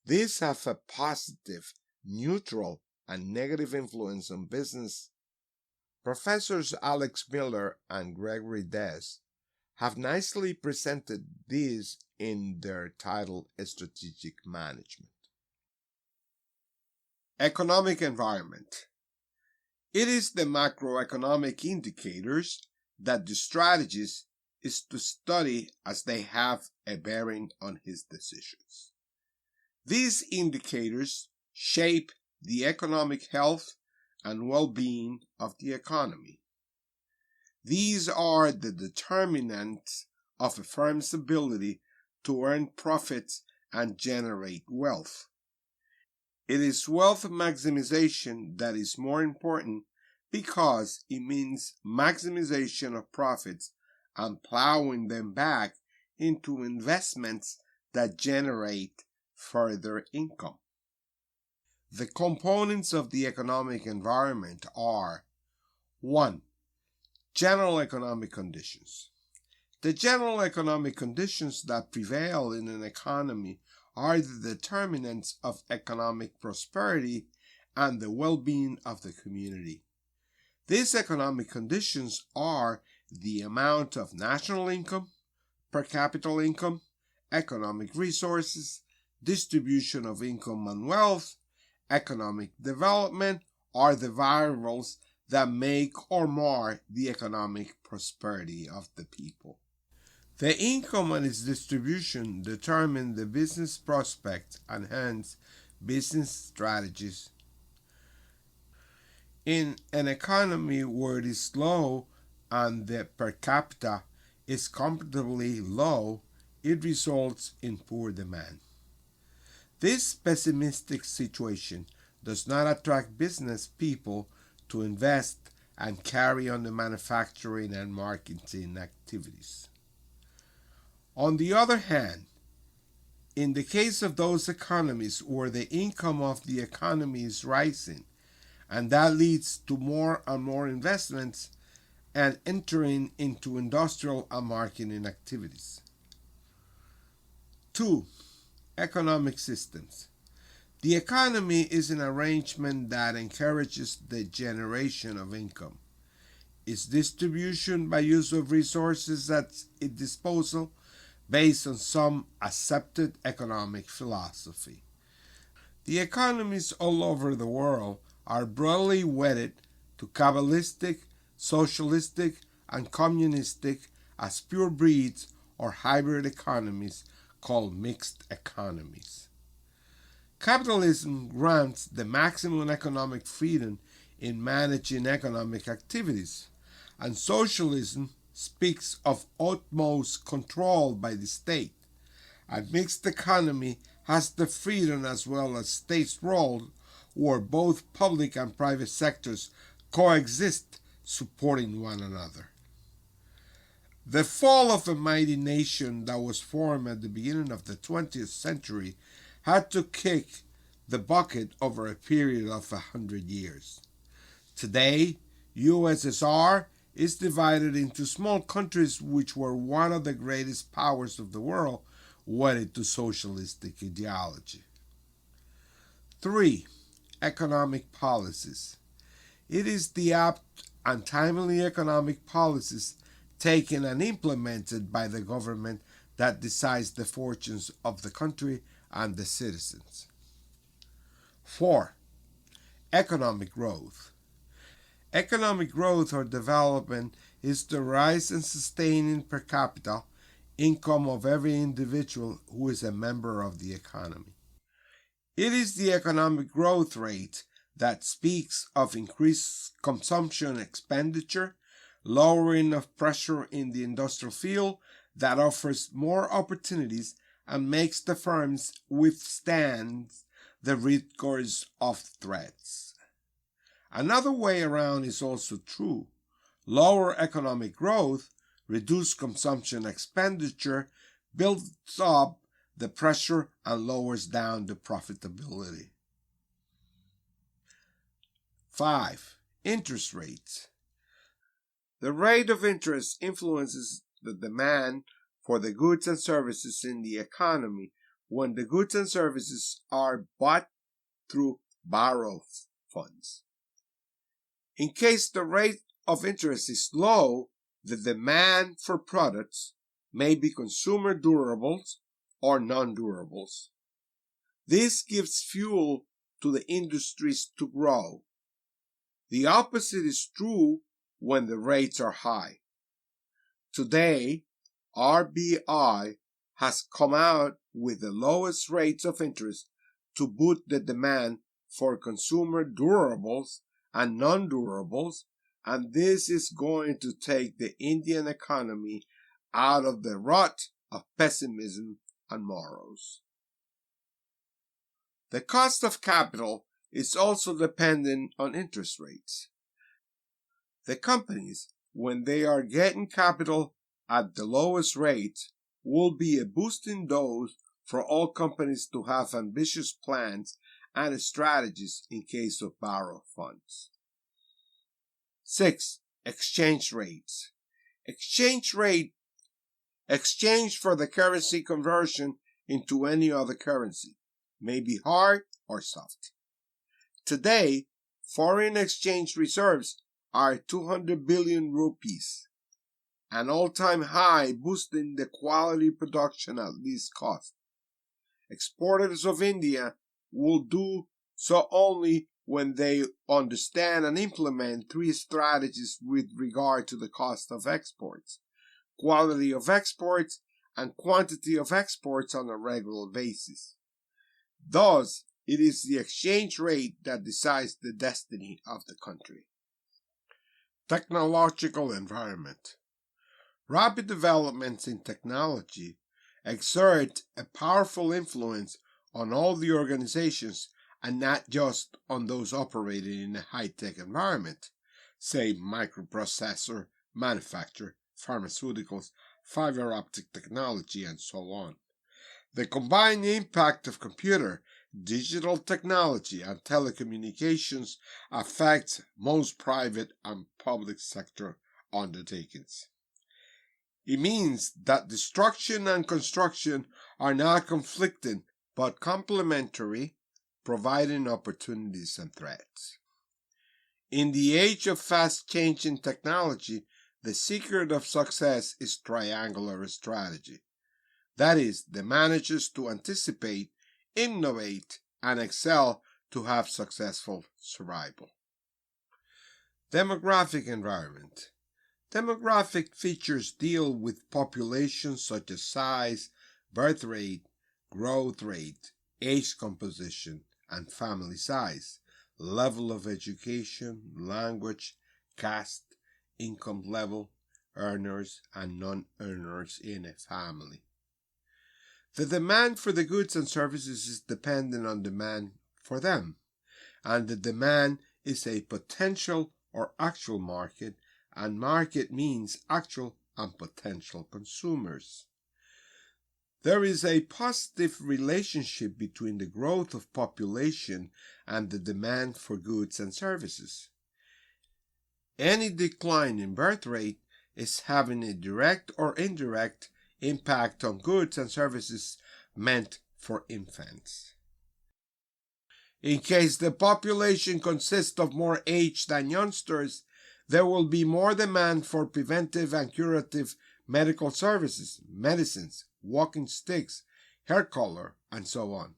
These have a positive, neutral, and negative influence on business. Professors Alex Miller and Gregory Dess have nicely presented these in their title Strategic Management. Economic environment. It is the macroeconomic indicators that the strategist is to study as they have a bearing on his decisions. These indicators shape the economic health and well-being of the economy. These are the determinants of a firm's ability to earn profits and generate wealth. It is wealth maximization that is more important because it means maximization of profits and plowing them back into investments that generate further income. The components of the economic environment are: 1. General economic conditions. The general economic conditions that prevail in an economy are the determinants of economic prosperity and the well-being of the community. These economic conditions are the amount of national income, per capita income, economic resources, distribution of income and wealth, economic development are the variables that make or mar the economic prosperity of the people. The income and its distribution determine the business prospects and hence business strategies. In an economy where it is low and the per capita is comparatively low, it results in poor demand. This pessimistic situation does not attract business people to invest and carry on the manufacturing and marketing activities. On the other hand, in the case of those economies where the income of the economy is rising, and that leads to more and more investments and entering into industrial and marketing activities. 2. Economic systems. The economy is an arrangement that encourages the generation of income, its distribution by use of resources at its disposal based on some accepted economic philosophy. The economies all over the world are broadly wedded to Kabbalistic, socialistic, and communistic as pure breeds or hybrid economies called mixed economies. Capitalism grants the maximum economic freedom in managing economic activities, and socialism speaks of utmost control by the state. A mixed economy has the freedom as well as state's role, where both public and private sectors coexist, supporting one another. The fall of a mighty nation that was formed at the beginning of the 20th century had to kick the bucket over a period of 100 years. Today, USSR is divided into small countries which were one of the greatest powers of the world, wedded to socialistic ideology. 3. Economic policies. It is the apt and timely economic policies taken and implemented by the government that decides the fortunes of the country and the citizens. 4. Economic growth. Economic growth or development is the rise and sustaining per capita income of every individual who is a member of the economy. It is the economic growth rate that speaks of increased consumption expenditure, lowering of pressure in the industrial field, that offers more opportunities and makes the firms withstand the rigors of threats. Another way around is also true. Lower economic growth, reduced consumption expenditure, builds up the pressure and lowers down the profitability. 5. Interest rates. The rate of interest influences the demand for the goods and services in the economy when the goods and services are bought through borrowed funds. In case the rate of interest is low, the demand for products may be consumer durables or non-durables. This gives fuel to the industries to grow. The opposite is true when the rates are high. Today, RBI has come out with the lowest rates of interest to boost the demand for consumer durables and non-durables, and this is going to take the Indian economy out of the rut of pessimism and morals. The cost of capital is also dependent on interest rates. The companies, when they are getting capital at the lowest rate, will be a boosting dose for all companies to have ambitious plans and strategies in case of borrowed funds. 6. Exchange rates. Exchange for the currency conversion into any other currency may be hard or soft. Today, foreign exchange reserves are 200 billion rupees, an all-time high, boosting the quality production at least cost. Exporters of India will do So only when they understand and implement three strategies with regard to the cost of exports, quality of exports, and quantity of exports on a regular basis. Thus, it is the exchange rate that decides the destiny of the country. Technological environment. Rapid developments in technology exert a powerful influence on all the organizations and not just on those operating in a high-tech environment, say microprocessor, manufacture, pharmaceuticals, fiber optic technology, and so on. The combined impact of computer, digital technology, and telecommunications affects most private and public sector undertakings. It means that destruction and construction are not conflicting but complementary, providing opportunities and threats. In the age of fast-changing technology, the secret of success is triangular strategy. That is, the managers to anticipate, innovate, and excel to have successful survival. Demographic environment. Demographic features deal with populations such as size, birth rate, growth rate, age composition, and family size, level of education, language, caste, income level, earners and non-earners in a family. The demand for the goods and services is dependent on demand for them, and the demand is a potential or actual market, and market means actual and potential consumers. There is a positive relationship between the growth of population and the demand for goods and services. Any decline in birth rate is having a direct or indirect impact on goods and services meant for infants. In case the population consists of more aged than youngsters, there will be more demand for preventive and curative medical services, medicines, walking sticks, hair color, and so on.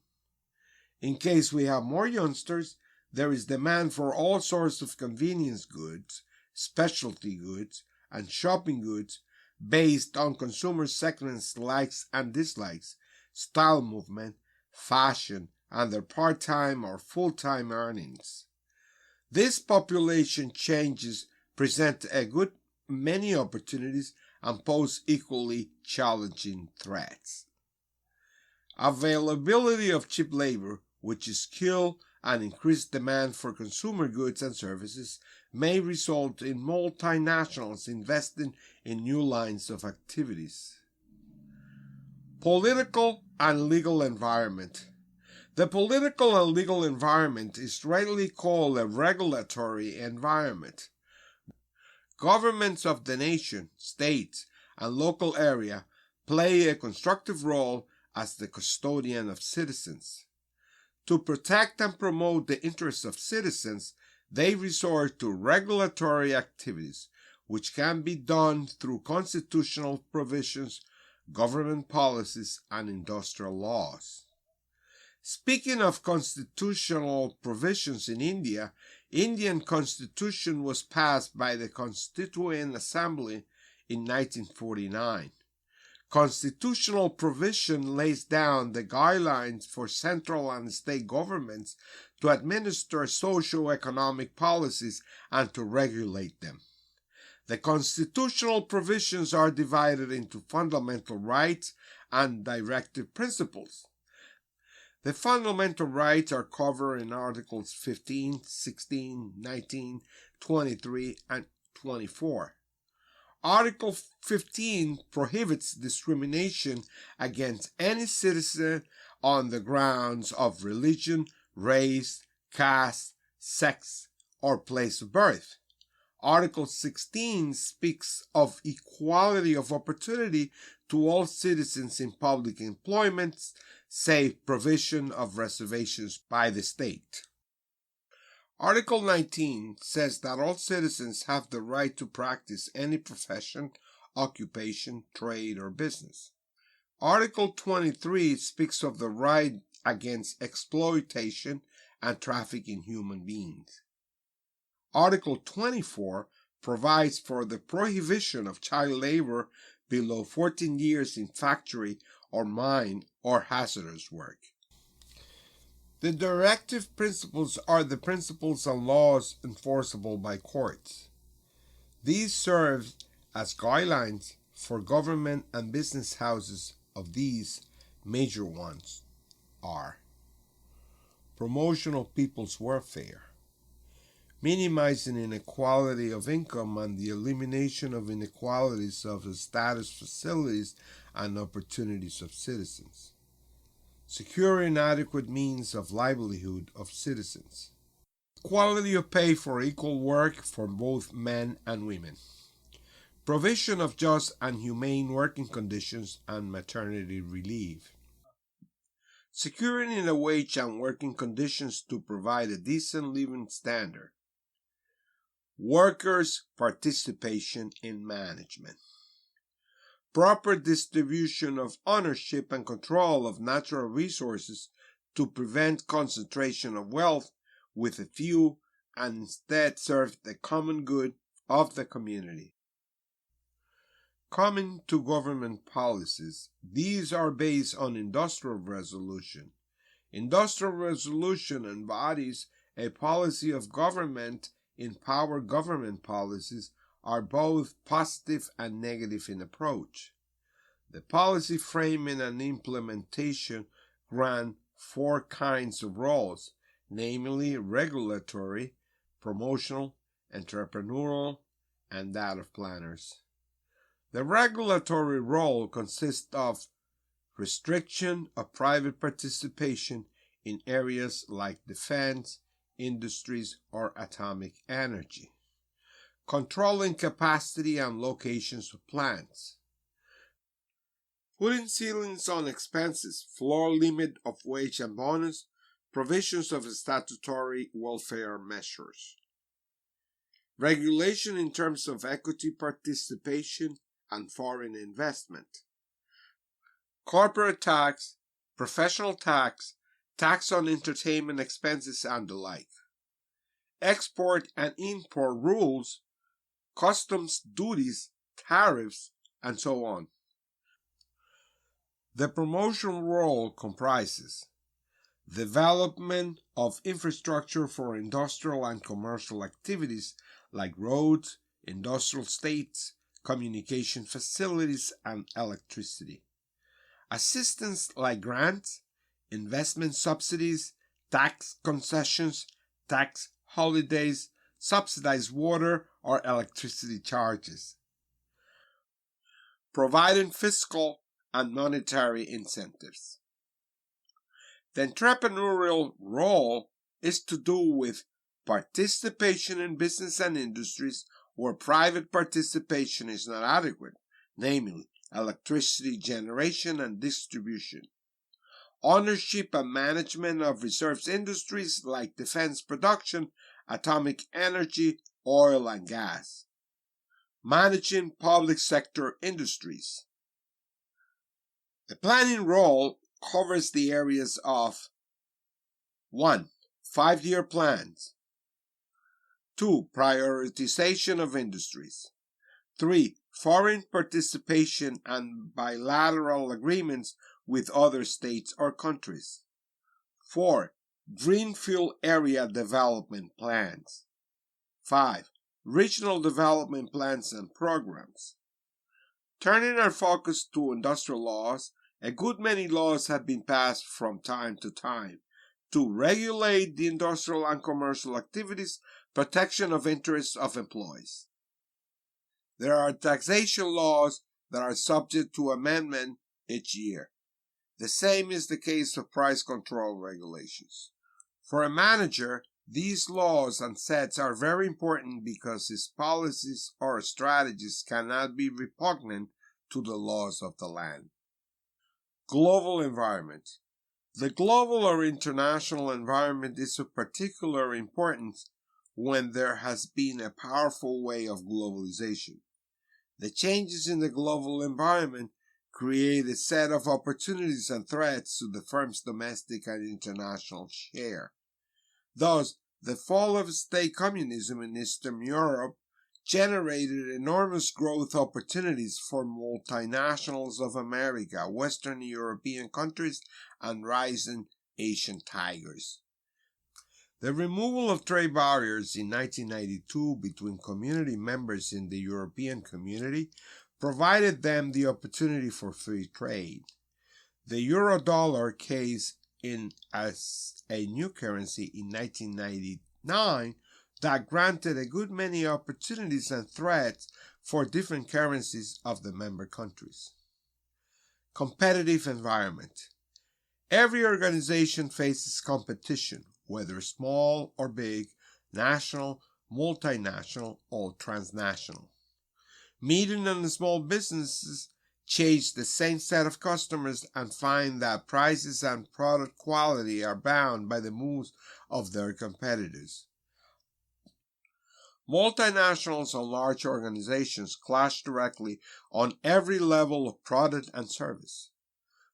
In case we have more youngsters, there is demand for all sorts of convenience goods, specialty goods, and shopping goods based on consumer segments' likes and dislikes, style movement, fashion, and their part-time or full-time earnings. These population changes present a good many opportunities and pose equally challenging threats. Availability of cheap labor, which is skill and increased demand for consumer goods and services, may result in multinationals investing in new lines of activities. Political and legal environment. The political and legal environment is rightly called a regulatory environment. Governments of the nation, states, and local area play a constructive role as the custodian of citizens. To protect and promote the interests of citizens, they resort to regulatory activities, which can be done through constitutional provisions, government policies, and industrial laws. Speaking of constitutional provisions in India, Indian Constitution was passed by the Constituent Assembly in 1949. Constitutional provision lays down the guidelines for central and state governments to administer socio-economic policies and to regulate them. The constitutional provisions are divided into fundamental rights and directive principles. The fundamental rights are covered in Articles 15, 16, 19, 23, and 24. Article 15 prohibits discrimination against any citizen on the grounds of religion, race, caste, sex, or place of birth. Article 16 speaks of equality of opportunity to all citizens in public employments, save provision of reservations by the state. Article 19 says that all citizens have the right to practice any profession, occupation, trade, or business. Article 23 speaks of the right against exploitation and traffic in human beings. Article 24 provides for the prohibition of child labor below 14 years in factory or mine or hazardous work. The directive principles are the principles and laws enforceable by courts. These serve as guidelines for government and business houses. Of these, major ones are promotion of people's welfare, minimizing inequality of income and the elimination of inequalities of the status, facilities, and opportunities of citizens, securing adequate means of livelihood of citizens, equality of pay for equal work for both men and women, provision of just and humane working conditions and maternity relief, securing the wage and working conditions to provide a decent living standard, workers' participation in management, proper distribution of ownership and control of natural resources to prevent concentration of wealth with a few and instead serve the common good of the community. Coming to government policies, these are based on industrial resolution. Industrial resolution embodies a policy of government. Empower government policies are both positive and negative in approach. The policy framing and implementation grant four kinds of roles, namely regulatory, promotional, entrepreneurial, and that of planners. The regulatory role consists of restriction of private participation in areas like defense, industries, or atomic energy, controlling capacity and locations of plants, putting ceilings on expenses, floor limit of wage and bonus, provisions of statutory welfare measures, regulation in terms of equity participation and foreign investment, corporate tax, professional tax, tax on entertainment expenses and the like, export and import rules, customs duties, tariffs, and so on. The promotional role comprises development of infrastructure for industrial and commercial activities like roads, industrial estates, communication facilities, and electricity, assistance like grants, investment subsidies, tax concessions, tax holidays, subsidized water or electricity charges, providing fiscal and monetary incentives. The entrepreneurial role is to do with participation in business and industries where private participation is not adequate, namely electricity generation and distribution, ownership and management of reserves industries like defense production, atomic energy, oil and gas, managing public sector industries. The planning role covers the areas of 1. 5-year plans, 2. Prioritization of industries, 3. Foreign participation and bilateral agreements with other states or countries, 4. Greenfield area development plans, 5. Regional development plans and programs. Turning our focus to industrial laws, a good many laws have been passed from time to time to regulate the industrial and commercial activities, protection of interests of employees. There are taxation laws that are subject to amendment each year. The same is the case of price control regulations. For a manager, these laws and sets are very important because his policies or strategies cannot be repugnant to the laws of the land. Global environment. The global or international environment is of particular importance when there has been a powerful wave of globalization. The changes in the global environment create a set of opportunities and threats to the firm's domestic and international share. Thus, the fall of state communism in Eastern Europe generated enormous growth opportunities for multinationals of America, Western European countries, and rising Asian tigers. The removal of trade barriers in 1992 between community members in the European community provided them the opportunity for free trade. The euro-dollar came in as a new currency in 1999 that granted a good many opportunities and threats for different currencies of the member countries. Competitive environment. Every organization faces competition, whether small or big, national, multinational, or transnational. Medium and small businesses chase the same set of customers and find that prices and product quality are bound by the moves of their competitors. Multinationals and large organizations clash directly on every level of product and service.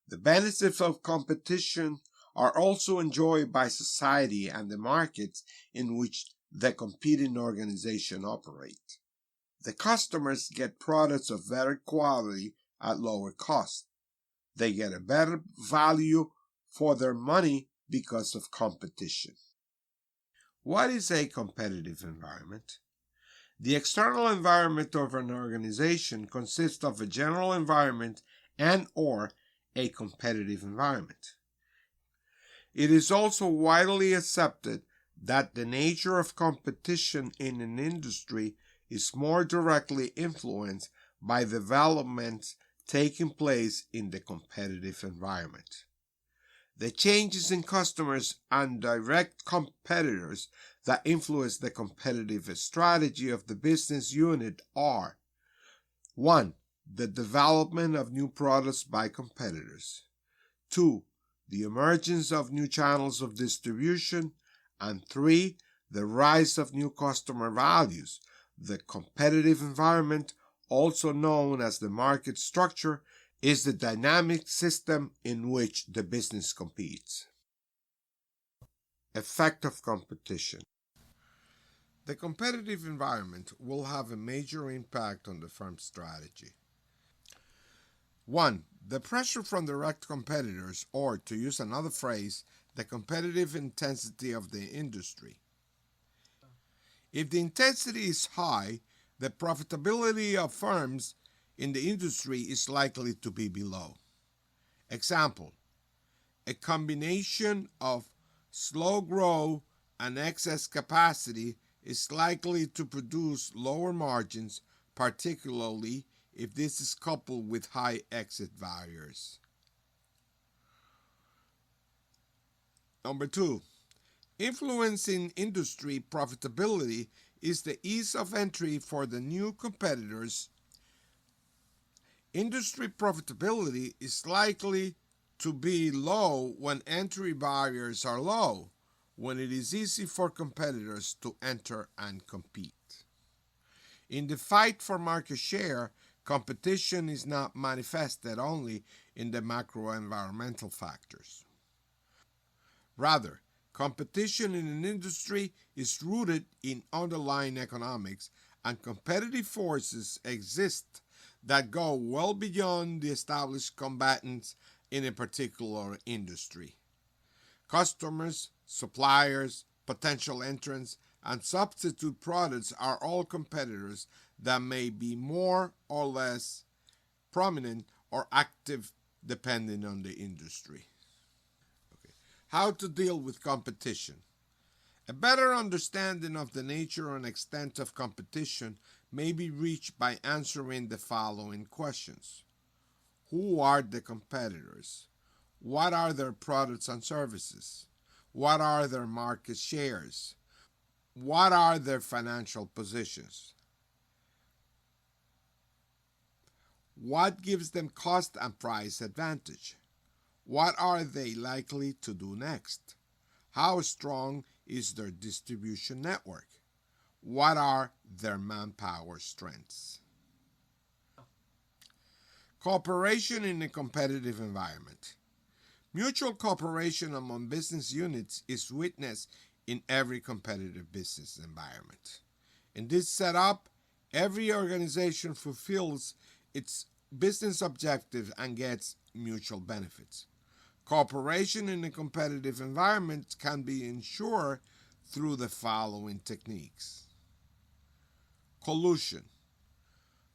The benefits of competition are also enjoyed by society and the markets in which the competing organizations operate. The customers get products of better quality at lower cost. They get a better value for their money because of competition. What is a competitive environment? The external environment of an organization consists of a general environment and/or a competitive environment. It is also widely accepted that the nature of competition in an industry is more directly influenced by developments taking place in the competitive environment. The changes in customers and direct competitors that influence the competitive strategy of the business unit are: 1. The development of new products by competitors. 2. The emergence of new channels of distribution. And 3. The rise of new customer values. The competitive environment, also known as the market structure, is the dynamic system in which the business competes. Effect of competition. The competitive environment will have a major impact on the firm's strategy. 1. The pressure from direct competitors, or to use another phrase, the competitive intensity of the industry. If the intensity is high, the profitability of firms in the industry is likely to be below. Example: a combination of slow growth and excess capacity is likely to produce lower margins, particularly if this is coupled with high exit barriers. Number 2. Influencing industry profitability is the ease of entry for the new competitors. Industry profitability is likely to be low when entry barriers are low, when it is easy for competitors to enter and compete. In the fight for market share, competition is not manifested only in the macro-environmental factors. Rather, competition in an industry is rooted in underlying economics, and competitive forces exist that go well beyond the established combatants in a particular industry. Customers, suppliers, potential entrants, and substitute products are all competitors that may be more or less prominent or active depending on the industry. How to deal with competition. A better understanding of the nature and extent of competition may be reached by answering the following questions. Who are the competitors? What are their products and services? What are their market shares? What are their financial positions? What gives them cost and price advantage? What are they likely to do next? How strong is their distribution network? What are their manpower strengths? Cooperation in a competitive environment. Mutual cooperation among business units is witnessed in every competitive business environment. In this setup, every organization fulfills its business objectives and gets mutual benefits. Cooperation in a competitive environment can be ensured through the following techniques. Collusion.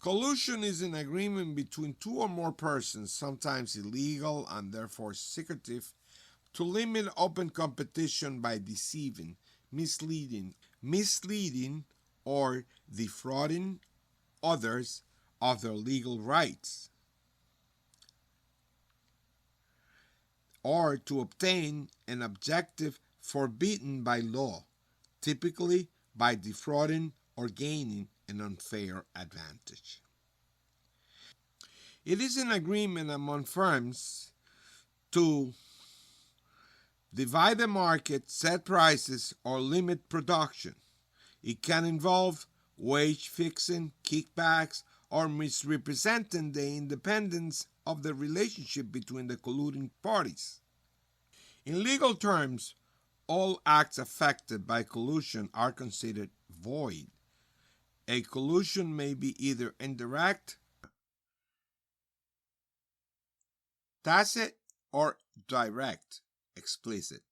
Collusion is an agreement between two or more persons, sometimes illegal and therefore secretive, to limit open competition by deceiving, misleading, or defrauding others of their legal rights, or to obtain an objective forbidden by law, typically by defrauding or gaining an unfair advantage. It is an agreement among firms to divide the market, set prices, or limit production. It can involve wage fixing, kickbacks, or misrepresenting the independence of the relationship between the colluding parties. In legal terms, all acts affected by collusion are considered void. A collusion may be either indirect, tacit, or direct, explicit.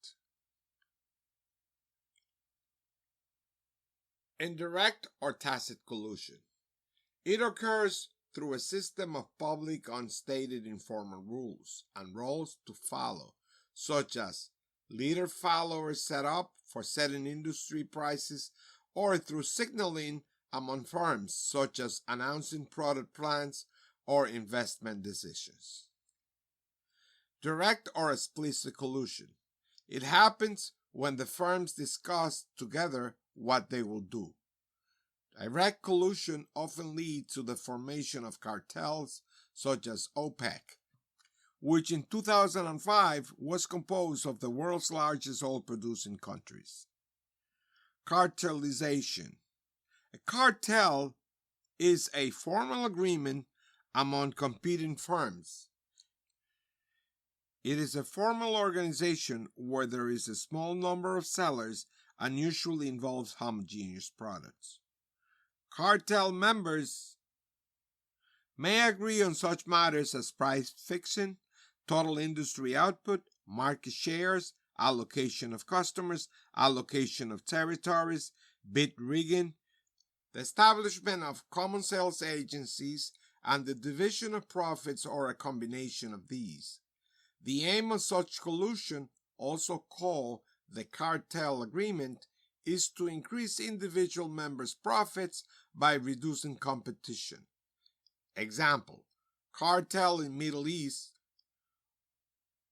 Indirect or tacit collusion. It occurs through a system of public unstated informal rules and roles to follow, such as leader-follower setup for setting industry prices, or through signaling among firms, such as announcing product plans or investment decisions. Direct or explicit collusion. It happens when the firms discuss together what they will do. Direct collusion often leads to the formation of cartels such as OPEC, which in 2005 was composed of the world's largest oil-producing countries. Cartelization. A cartel is a formal agreement among competing firms. It is a formal organization where there is a small number of sellers and usually involves homogeneous products. Cartel members may agree on such matters as price fixing, total industry output, market shares, allocation of customers, allocation of territories, bid rigging, the establishment of common sales agencies, and the division of profits or a combination of these. The aim of such collusion, also called the cartel agreement, is to increase individual members' profits by reducing competition. Example, cartel in Middle East,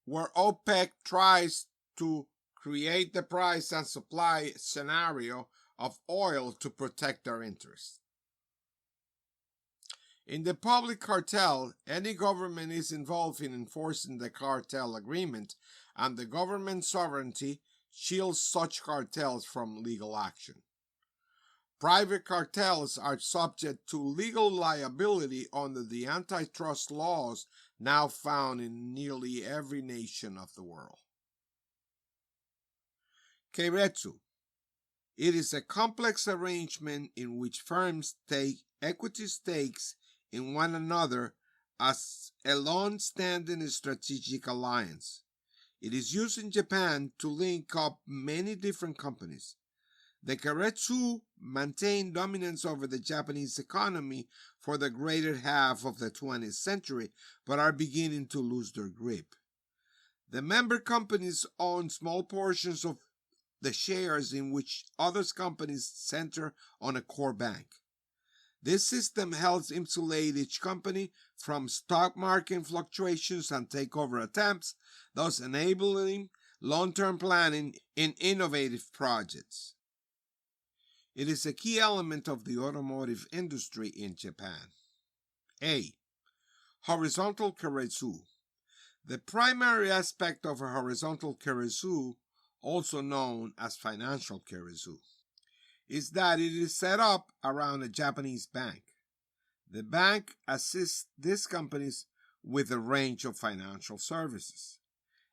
where OPEC tries to create the price and supply scenario of oil to protect their interests. In the public cartel, any government is involved in enforcing the cartel agreement, and the government's sovereignty shields such cartels from legal action. Private cartels are subject to legal liability under the antitrust laws now found in nearly every nation of the world. Keiretsu. It is a complex arrangement in which firms take equity stakes in one another as a long-standing strategic alliance. It is used in Japan to link up many different companies. The Keiretsu maintained dominance over the Japanese economy for the greater half of the 20th century, but are beginning to lose their grip. The member companies own small portions of the shares in which other companies center on a core bank. This system helps insulate each company from stock market fluctuations and takeover attempts, thus enabling long-term planning in innovative projects. It is a key element of the automotive industry in Japan. A. Horizontal keiretsu. The primary aspect of a horizontal keiretsu, also known as financial keiretsu, is that it is set up around a Japanese bank. The bank assists these companies with a range of financial services.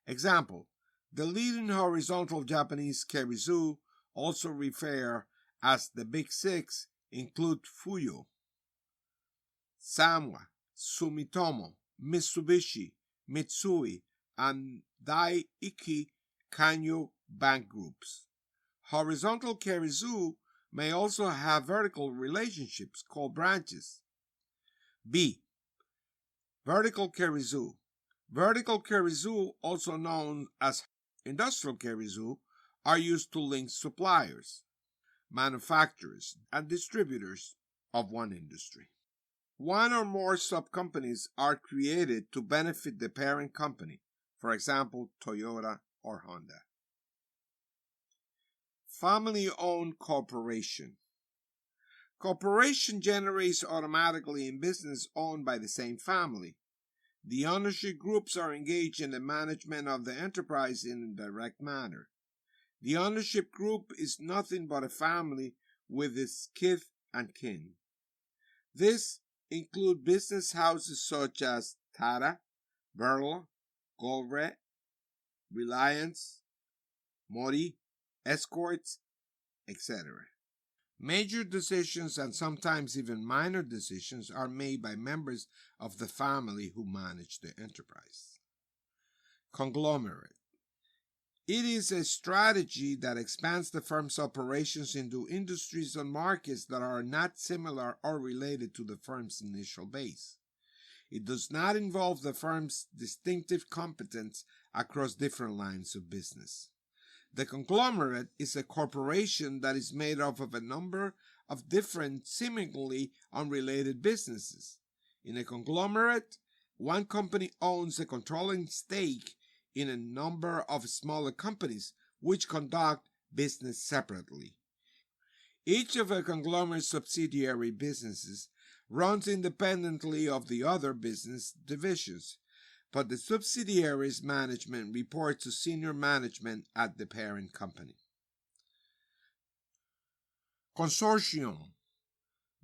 Example, the leading horizontal Japanese keiretsu, also referred as the Big Six, include Fuyo, Sanwa, Sumitomo, Mitsubishi, Mitsui, and Daiichi Kanyo bank groups. Horizontal keiretsu may also have vertical relationships called branches. B. Vertical keiretsu. Vertical keiretsu, also known as industrial keiretsu, are used to link suppliers, manufacturers, and distributors of one industry. One or more sub-companies are created to benefit the parent company, for example, Toyota or Honda. Family-owned corporation. Corporation generates automatically in business owned by the same family. The ownership groups are engaged in the management of the enterprise in a direct manner. The ownership group is nothing but a family with its kith and kin. This includes business houses such as Tata, Birla, Goldratt, Reliance, Modi, Escorts, etc. Major decisions and sometimes even minor decisions are made by members of the family who manage the enterprise. Conglomerate. It is a strategy that expands the firm's operations into industries and markets that are not similar or related to the firm's initial base. It does not involve the firm's distinctive competence across different lines of business. The conglomerate is a corporation that is made up of a number of different, seemingly unrelated businesses. In a conglomerate, one company owns a controlling stake in a number of smaller companies which conduct business separately. Each of a conglomerate's subsidiary businesses runs independently of the other business divisions, but the subsidiary's management reports to senior management at the parent company. Consortium.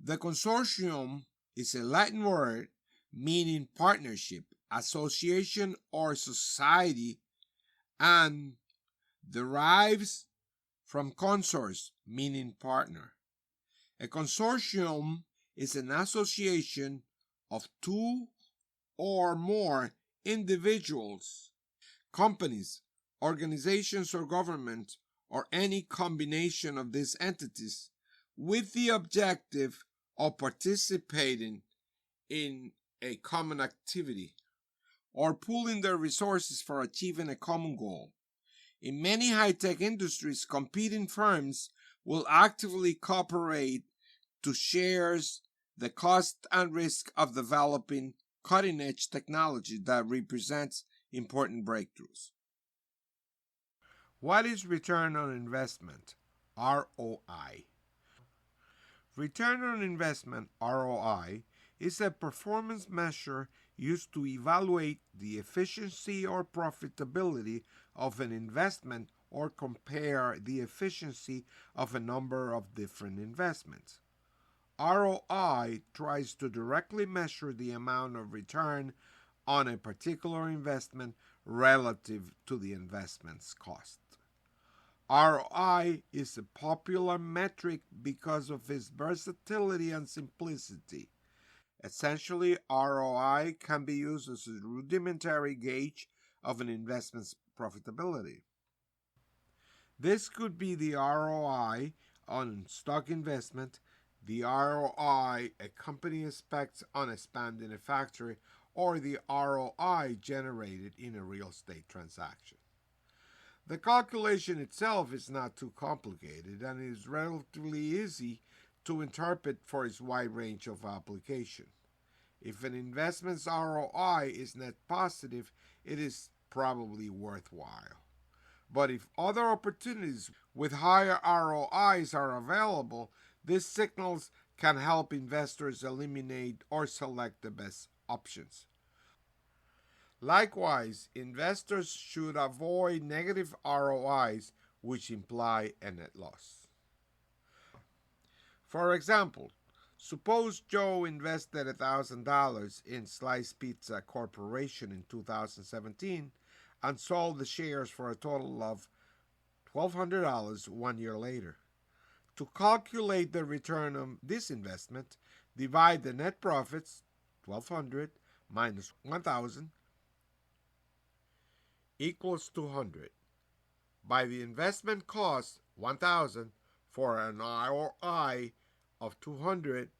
The consortium is a Latin word meaning partnership, association, or society, and derives from consors, meaning partner. A consortium is an association of two or more individuals, companies, organizations, or governments, or any combination of these entities with the objective of participating in a common activity or pooling their resources for achieving a common goal. In many high-tech industries, competing firms will actively cooperate to share the cost and risk of developing cutting-edge technology that represents important breakthroughs. What is return on investment? ROI. Return on investment, ROI, is a performance measure used to evaluate the efficiency or profitability of an investment or compare the efficiency of a number of different investments. ROI tries to directly measure the amount of return on a particular investment relative to the investment's cost. ROI is a popular metric because of its versatility and simplicity. Essentially, ROI can be used as a rudimentary gauge of an investment's profitability. This could be the ROI on stock investment, the ROI a company expects on expanding a factory, or the ROI generated in a real estate transaction. The calculation itself is not too complicated and is relatively easy to interpret for its wide range of application. If an investment's ROI is net positive, it is probably worthwhile. But if other opportunities with higher ROIs are available, these signals can help investors eliminate or select the best options. Likewise, investors should avoid negative ROIs, which imply a net loss. For example, Suppose Joe invested $1,000 in Slice Pizza Corporation in 2017 and sold the shares for a total of $1,200 1 year later. To calculate the return on this investment, divide the net profits, 1,200 minus 1,000 equals 200, by the investment cost, 1,000, for an ROI of 200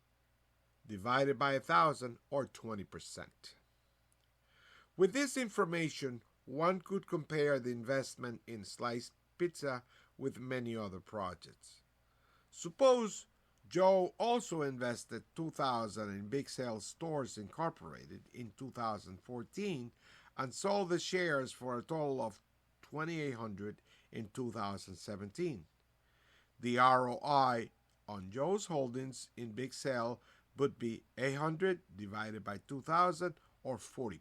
divided by 1,000, or 20%. With this information, one could compare the investment in Sliced Pizza with many other projects. Suppose Joe also invested 2,000 in Big Sales Stores Incorporated in 2014 and sold the shares for a total of 2,800 in 2017. The ROI on Joe's holdings in Big Sale would be 800 divided by 2,000, or 40%.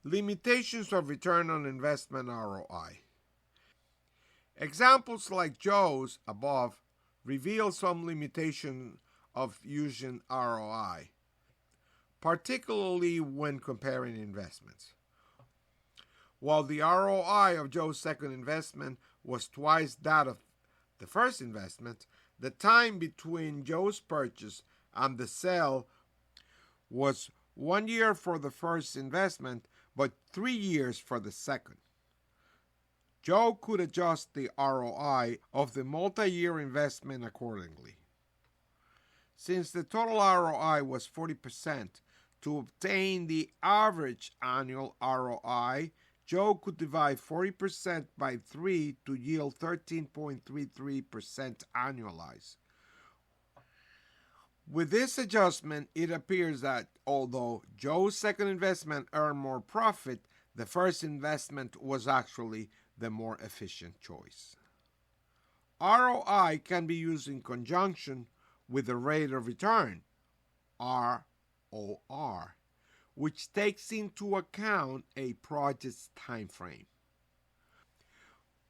Limitations of return on investment ROI. Examples like Joe's above reveal some limitation of using ROI, particularly when comparing investments. While the ROI of Joe's second investment was twice that of the first investment, the time between Joe's purchase and the sale was 1 year for the first investment, but 3 years for the second. Joe could adjust the ROI of the multi-year investment accordingly. Since the total ROI was 40%, to obtain the average annual ROI, Joe could divide 40% by 3 to yield 13.33% annualized. With this adjustment, it appears that although Joe's second investment earned more profit, the first investment was actually the more efficient choice. ROI can be used in conjunction with the rate of return, ROR, which takes into account a project's time frame.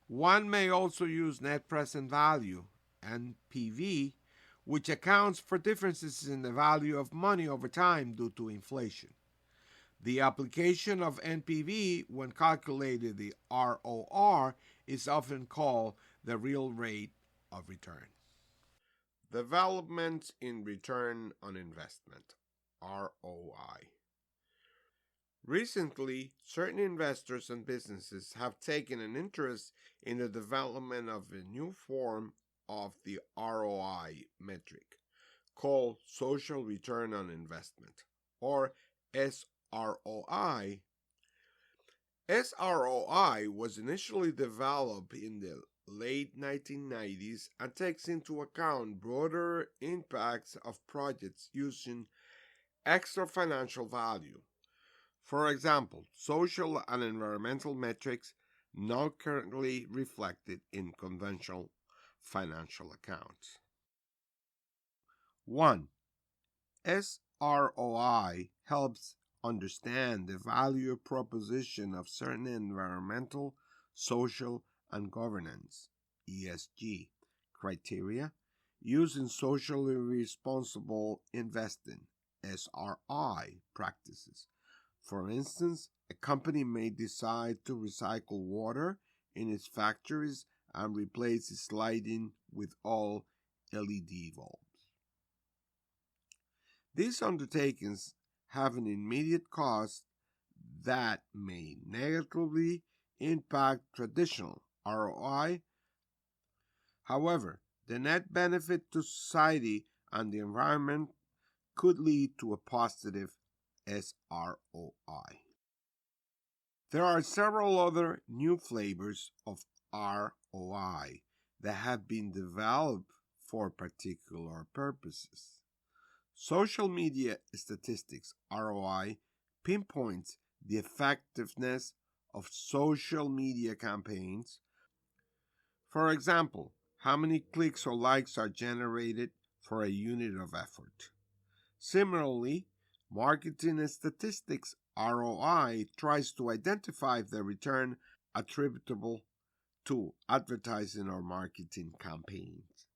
One may also use net present value, NPV, which accounts for differences in the value of money over time due to inflation. The application of NPV when calculating the ROR is often called the real rate of return. Developments in return on investment, ROI. Recently, certain investors and businesses have taken an interest in the development of a new form of the ROI metric called social return on investment, or SROI. SROI was initially developed in the late 1990s and takes into account broader impacts of projects using extra financial value. For example, social and environmental metrics not currently reflected in conventional financial accounts. 1. SROI helps understand the value proposition of certain environmental, social, and governance (ESG) criteria using socially responsible investing (SRI) practices. For instance, a company may decide to recycle water in its factories and replace its lighting with all LED bulbs. These undertakings have an immediate cost that may negatively impact traditional ROI. However, the net benefit to society and the environment could lead to a positive SROI. There are several other new flavors of ROI that have been developed for particular purposes. Social media statistics ROI pinpoints the effectiveness of social media campaigns. For example, how many clicks or likes are generated for a unit of effort. Similarly, marketing statistics ROI tries to identify the return attributable to advertising or marketing campaigns.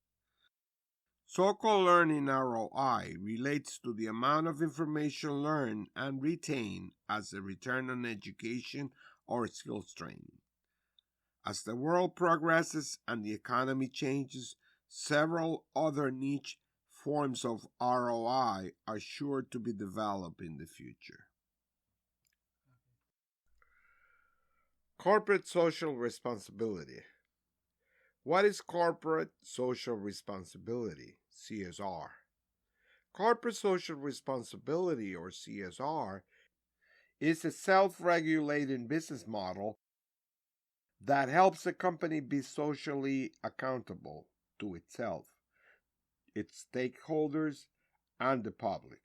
So-called learning ROI relates to the amount of information learned and retained as a return on education or skills training. As the world progresses and the economy changes, several other niche forms of ROI are sure to be developed in the future. Corporate social responsibility. What is corporate social responsibility, CSR? Corporate social responsibility, or CSR, is a self-regulating business model that helps a company be socially accountable to itself, its stakeholders, and the public.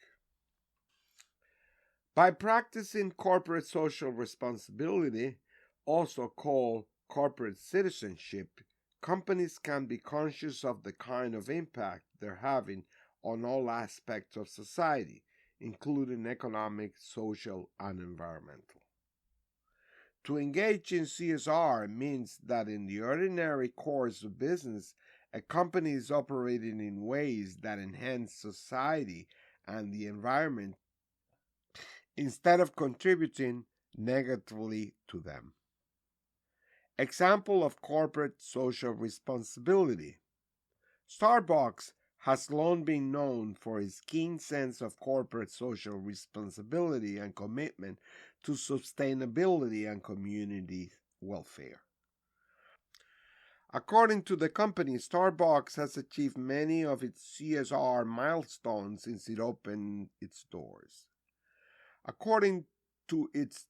By practicing corporate social responsibility, also called corporate citizenship, companies can be conscious of the kind of impact they're having on all aspects of society, including economic, social, and environmental. To engage in CSR means that in the ordinary course of business, a company is operating in ways that enhance society and the environment instead of contributing negatively to them. Example of corporate social responsibility. Starbucks has long been known for its keen sense of corporate social responsibility and commitment to sustainability and community welfare. According to the company, Starbucks has achieved many of its CSR milestones since it opened its doors. According to its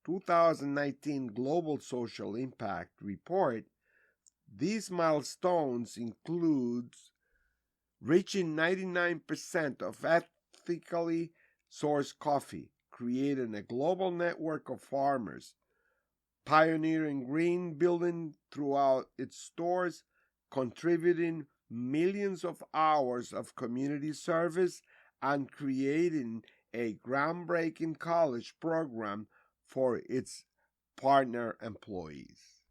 2019 Global Social Impact Report, these milestones include reaching 99% of ethically sourced coffee, creating a global network of farmers, pioneering green building throughout its stores, contributing millions of hours of community service, and creating a groundbreaking college program for its partner employees.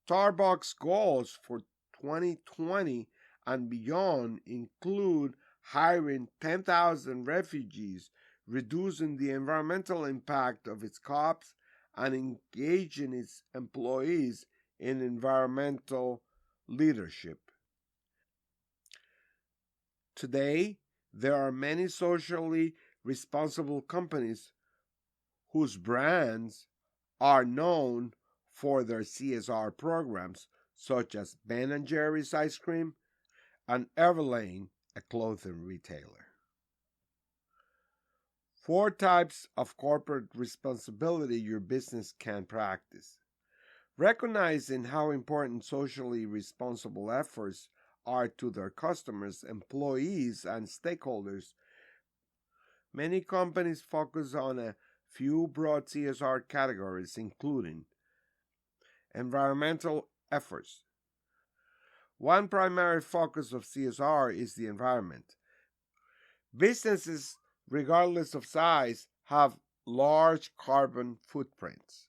Starbucks goals for 2020 and beyond include hiring 10,000 refugees, reducing the environmental impact of its cups, and engaging its employees in environmental leadership. Today, there are many socially responsible companies whose brands are known for their CSR programs, such as Ben & Jerry's ice cream and Everlane, a clothing retailer. 4 types of corporate responsibility your business can practice. Recognizing how important socially responsible efforts are to their customers, employees, and stakeholders, many companies focus on a few broad CSR categories, including environmental efforts. One primary focus of CSR is the environment. Businesses, regardless of size, have large carbon footprints.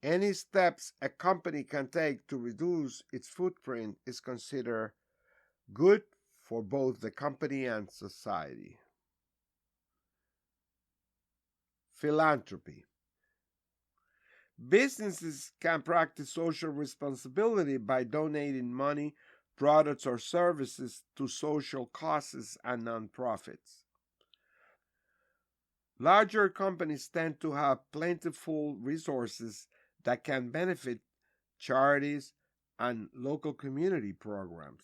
Any steps a company can take to reduce its footprint is considered good for both the company and society. Philanthropy. Businesses can practice social responsibility by donating money, products, or services to social causes and nonprofits. Larger companies tend to have plentiful resources that can benefit charities and local community programs.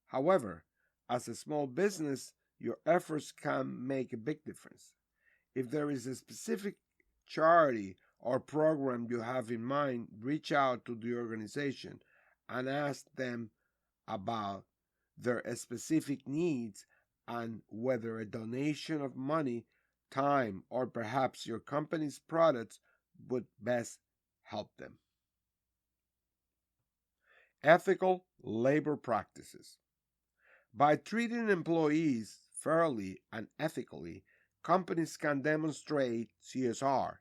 However, as a small business, your efforts can make a big difference. If there is a specific charity or program you have in mind, reach out to the organization and ask them about their specific needs and whether a donation of money, time, or perhaps your company's products would best help them. Ethical labor practices. By treating employees fairly and ethically, companies can demonstrate CSR.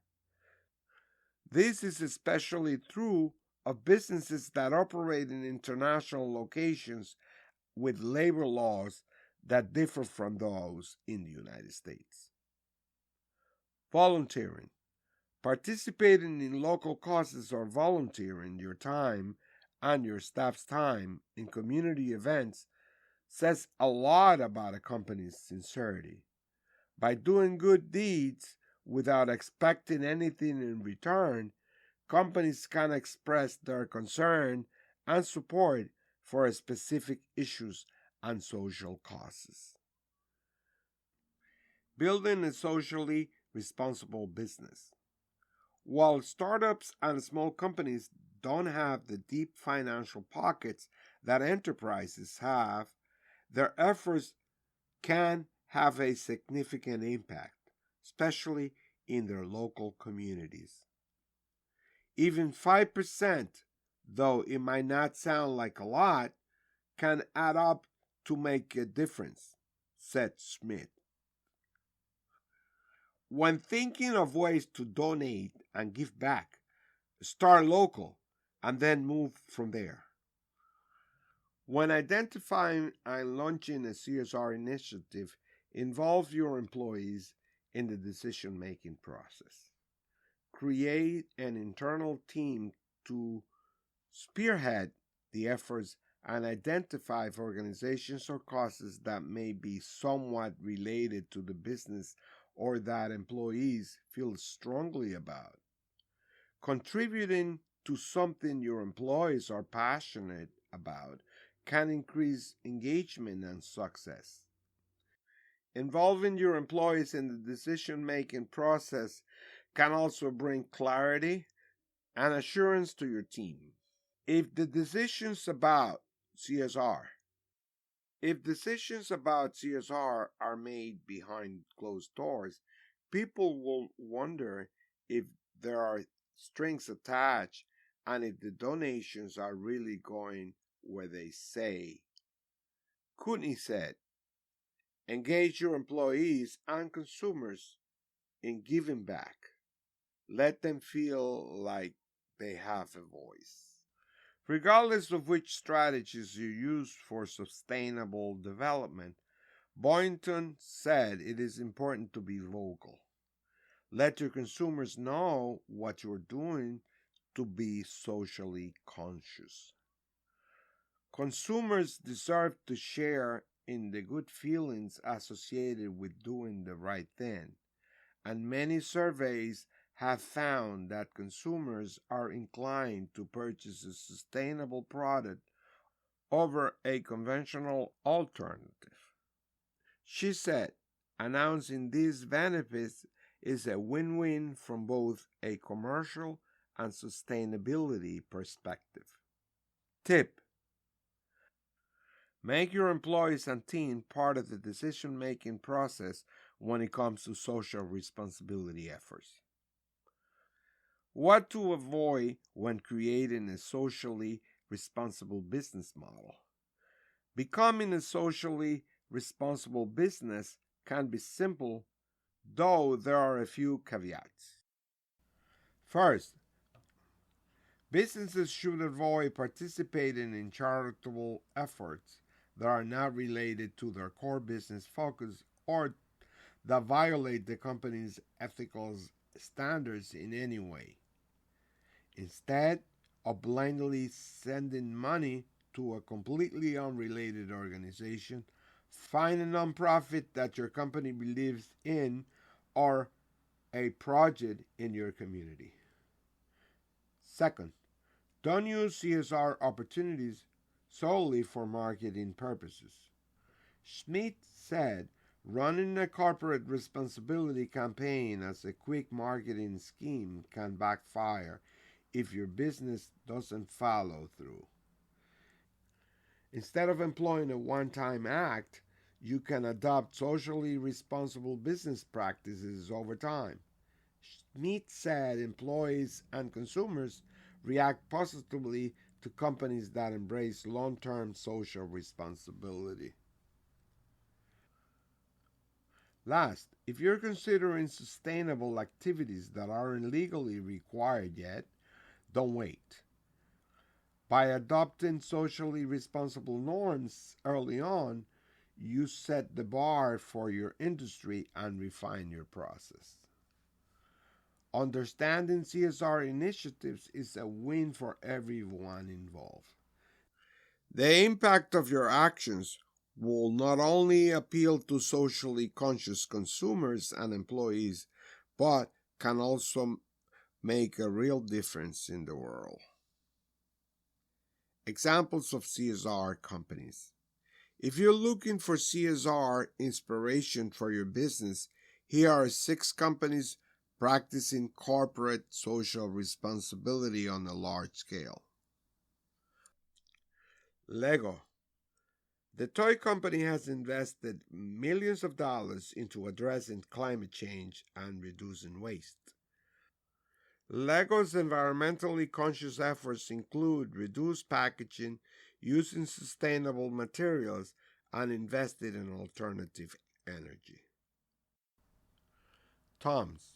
This is especially true of businesses that operate in international locations with labor laws that differ from those in the United States. Volunteering. Participating in local causes or volunteering your time and your staff's time in community events says a lot about a company's sincerity. By doing good deeds without expecting anything in return, companies can express their concern and support for specific issues and social causes. Building a socially responsible business. While startups and small companies don't have the deep financial pockets that enterprises have, their efforts can have a significant impact, especially in their local communities. Even 5%, though it might not sound like a lot, can add up to make a difference, said Smith. When thinking of ways to donate and give back, start local and then move from there. When identifying and launching a CSR initiative, involve your employees in the decision-making process. Create an internal team to spearhead the efforts and identify organizations or causes that may be somewhat related to the business or that employees feel strongly about. Contributing to something your employees are passionate about can increase engagement and success. Involving your employees in the decision-making process can also bring clarity and assurance to your team. If decisions about CSR are made behind closed doors, people will wonder if there are strings attached and if the donations are really going where they say. Cooney said, engage your employees and consumers in giving back. Let them feel like they have a voice. Regardless of which strategies you use for sustainable development, Boynton said it is important to be vocal. Let your consumers know what you're doing to be socially conscious. Consumers deserve to share in the good feelings associated with doing the right thing, and many surveys have found that consumers are inclined to purchase a sustainable product over a conventional alternative. She said, announcing these benefits is a win-win from both a commercial and sustainability perspective. Tip: make your employees and team part of the decision-making process when it comes to social responsibility efforts. What to avoid when creating a socially responsible business model. Becoming a socially responsible business can be simple, though there are a few caveats. First, businesses should avoid participating in charitable efforts that are not related to their core business focus or that violate the company's ethical standards in any way. Instead of blindly sending money to a completely unrelated organization, find a nonprofit that your company believes in or a project in your community. Second, don't use CSR opportunities solely for marketing purposes. Schmidt said running a corporate responsibility campaign as a quick marketing scheme can backfire if your business doesn't follow through. Instead of employing a one-time act, you can adopt socially responsible business practices over time. Schmidt said employees and consumers react positively to companies that embrace long-term social responsibility. Last, if you're considering sustainable activities that aren't legally required yet, don't wait. By adopting socially responsible norms early on, you set the bar for your industry and refine your process. Understanding CSR initiatives is a win for everyone involved. The impact of your actions will not only appeal to socially conscious consumers and employees, but can also make a real difference in the world. Examples of CSR companies. If you're looking for CSR inspiration for your business, here are 6 companies practicing corporate social responsibility on a large scale. Lego. The toy company has invested millions of dollars into addressing climate change and reducing waste. Lego's environmentally conscious efforts include reduced packaging, using sustainable materials, and invested in alternative energy. Tom's.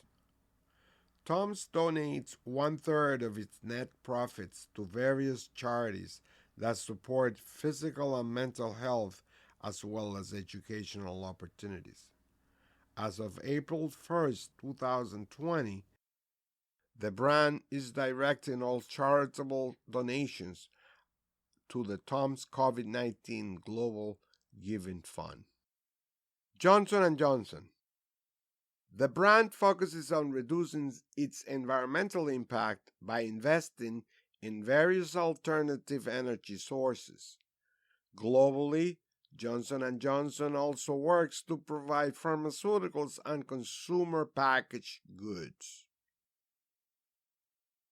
Tom's donates 1/3 of its net profits to various charities that support physical and mental health as well as educational opportunities. As of April 1st, 2020, the brand is directing all charitable donations to the Tom's COVID-19 Global Giving Fund. Johnson & Johnson. The brand focuses on reducing its environmental impact by investing in various alternative energy sources. Globally, Johnson & Johnson also works to provide pharmaceuticals and consumer packaged goods.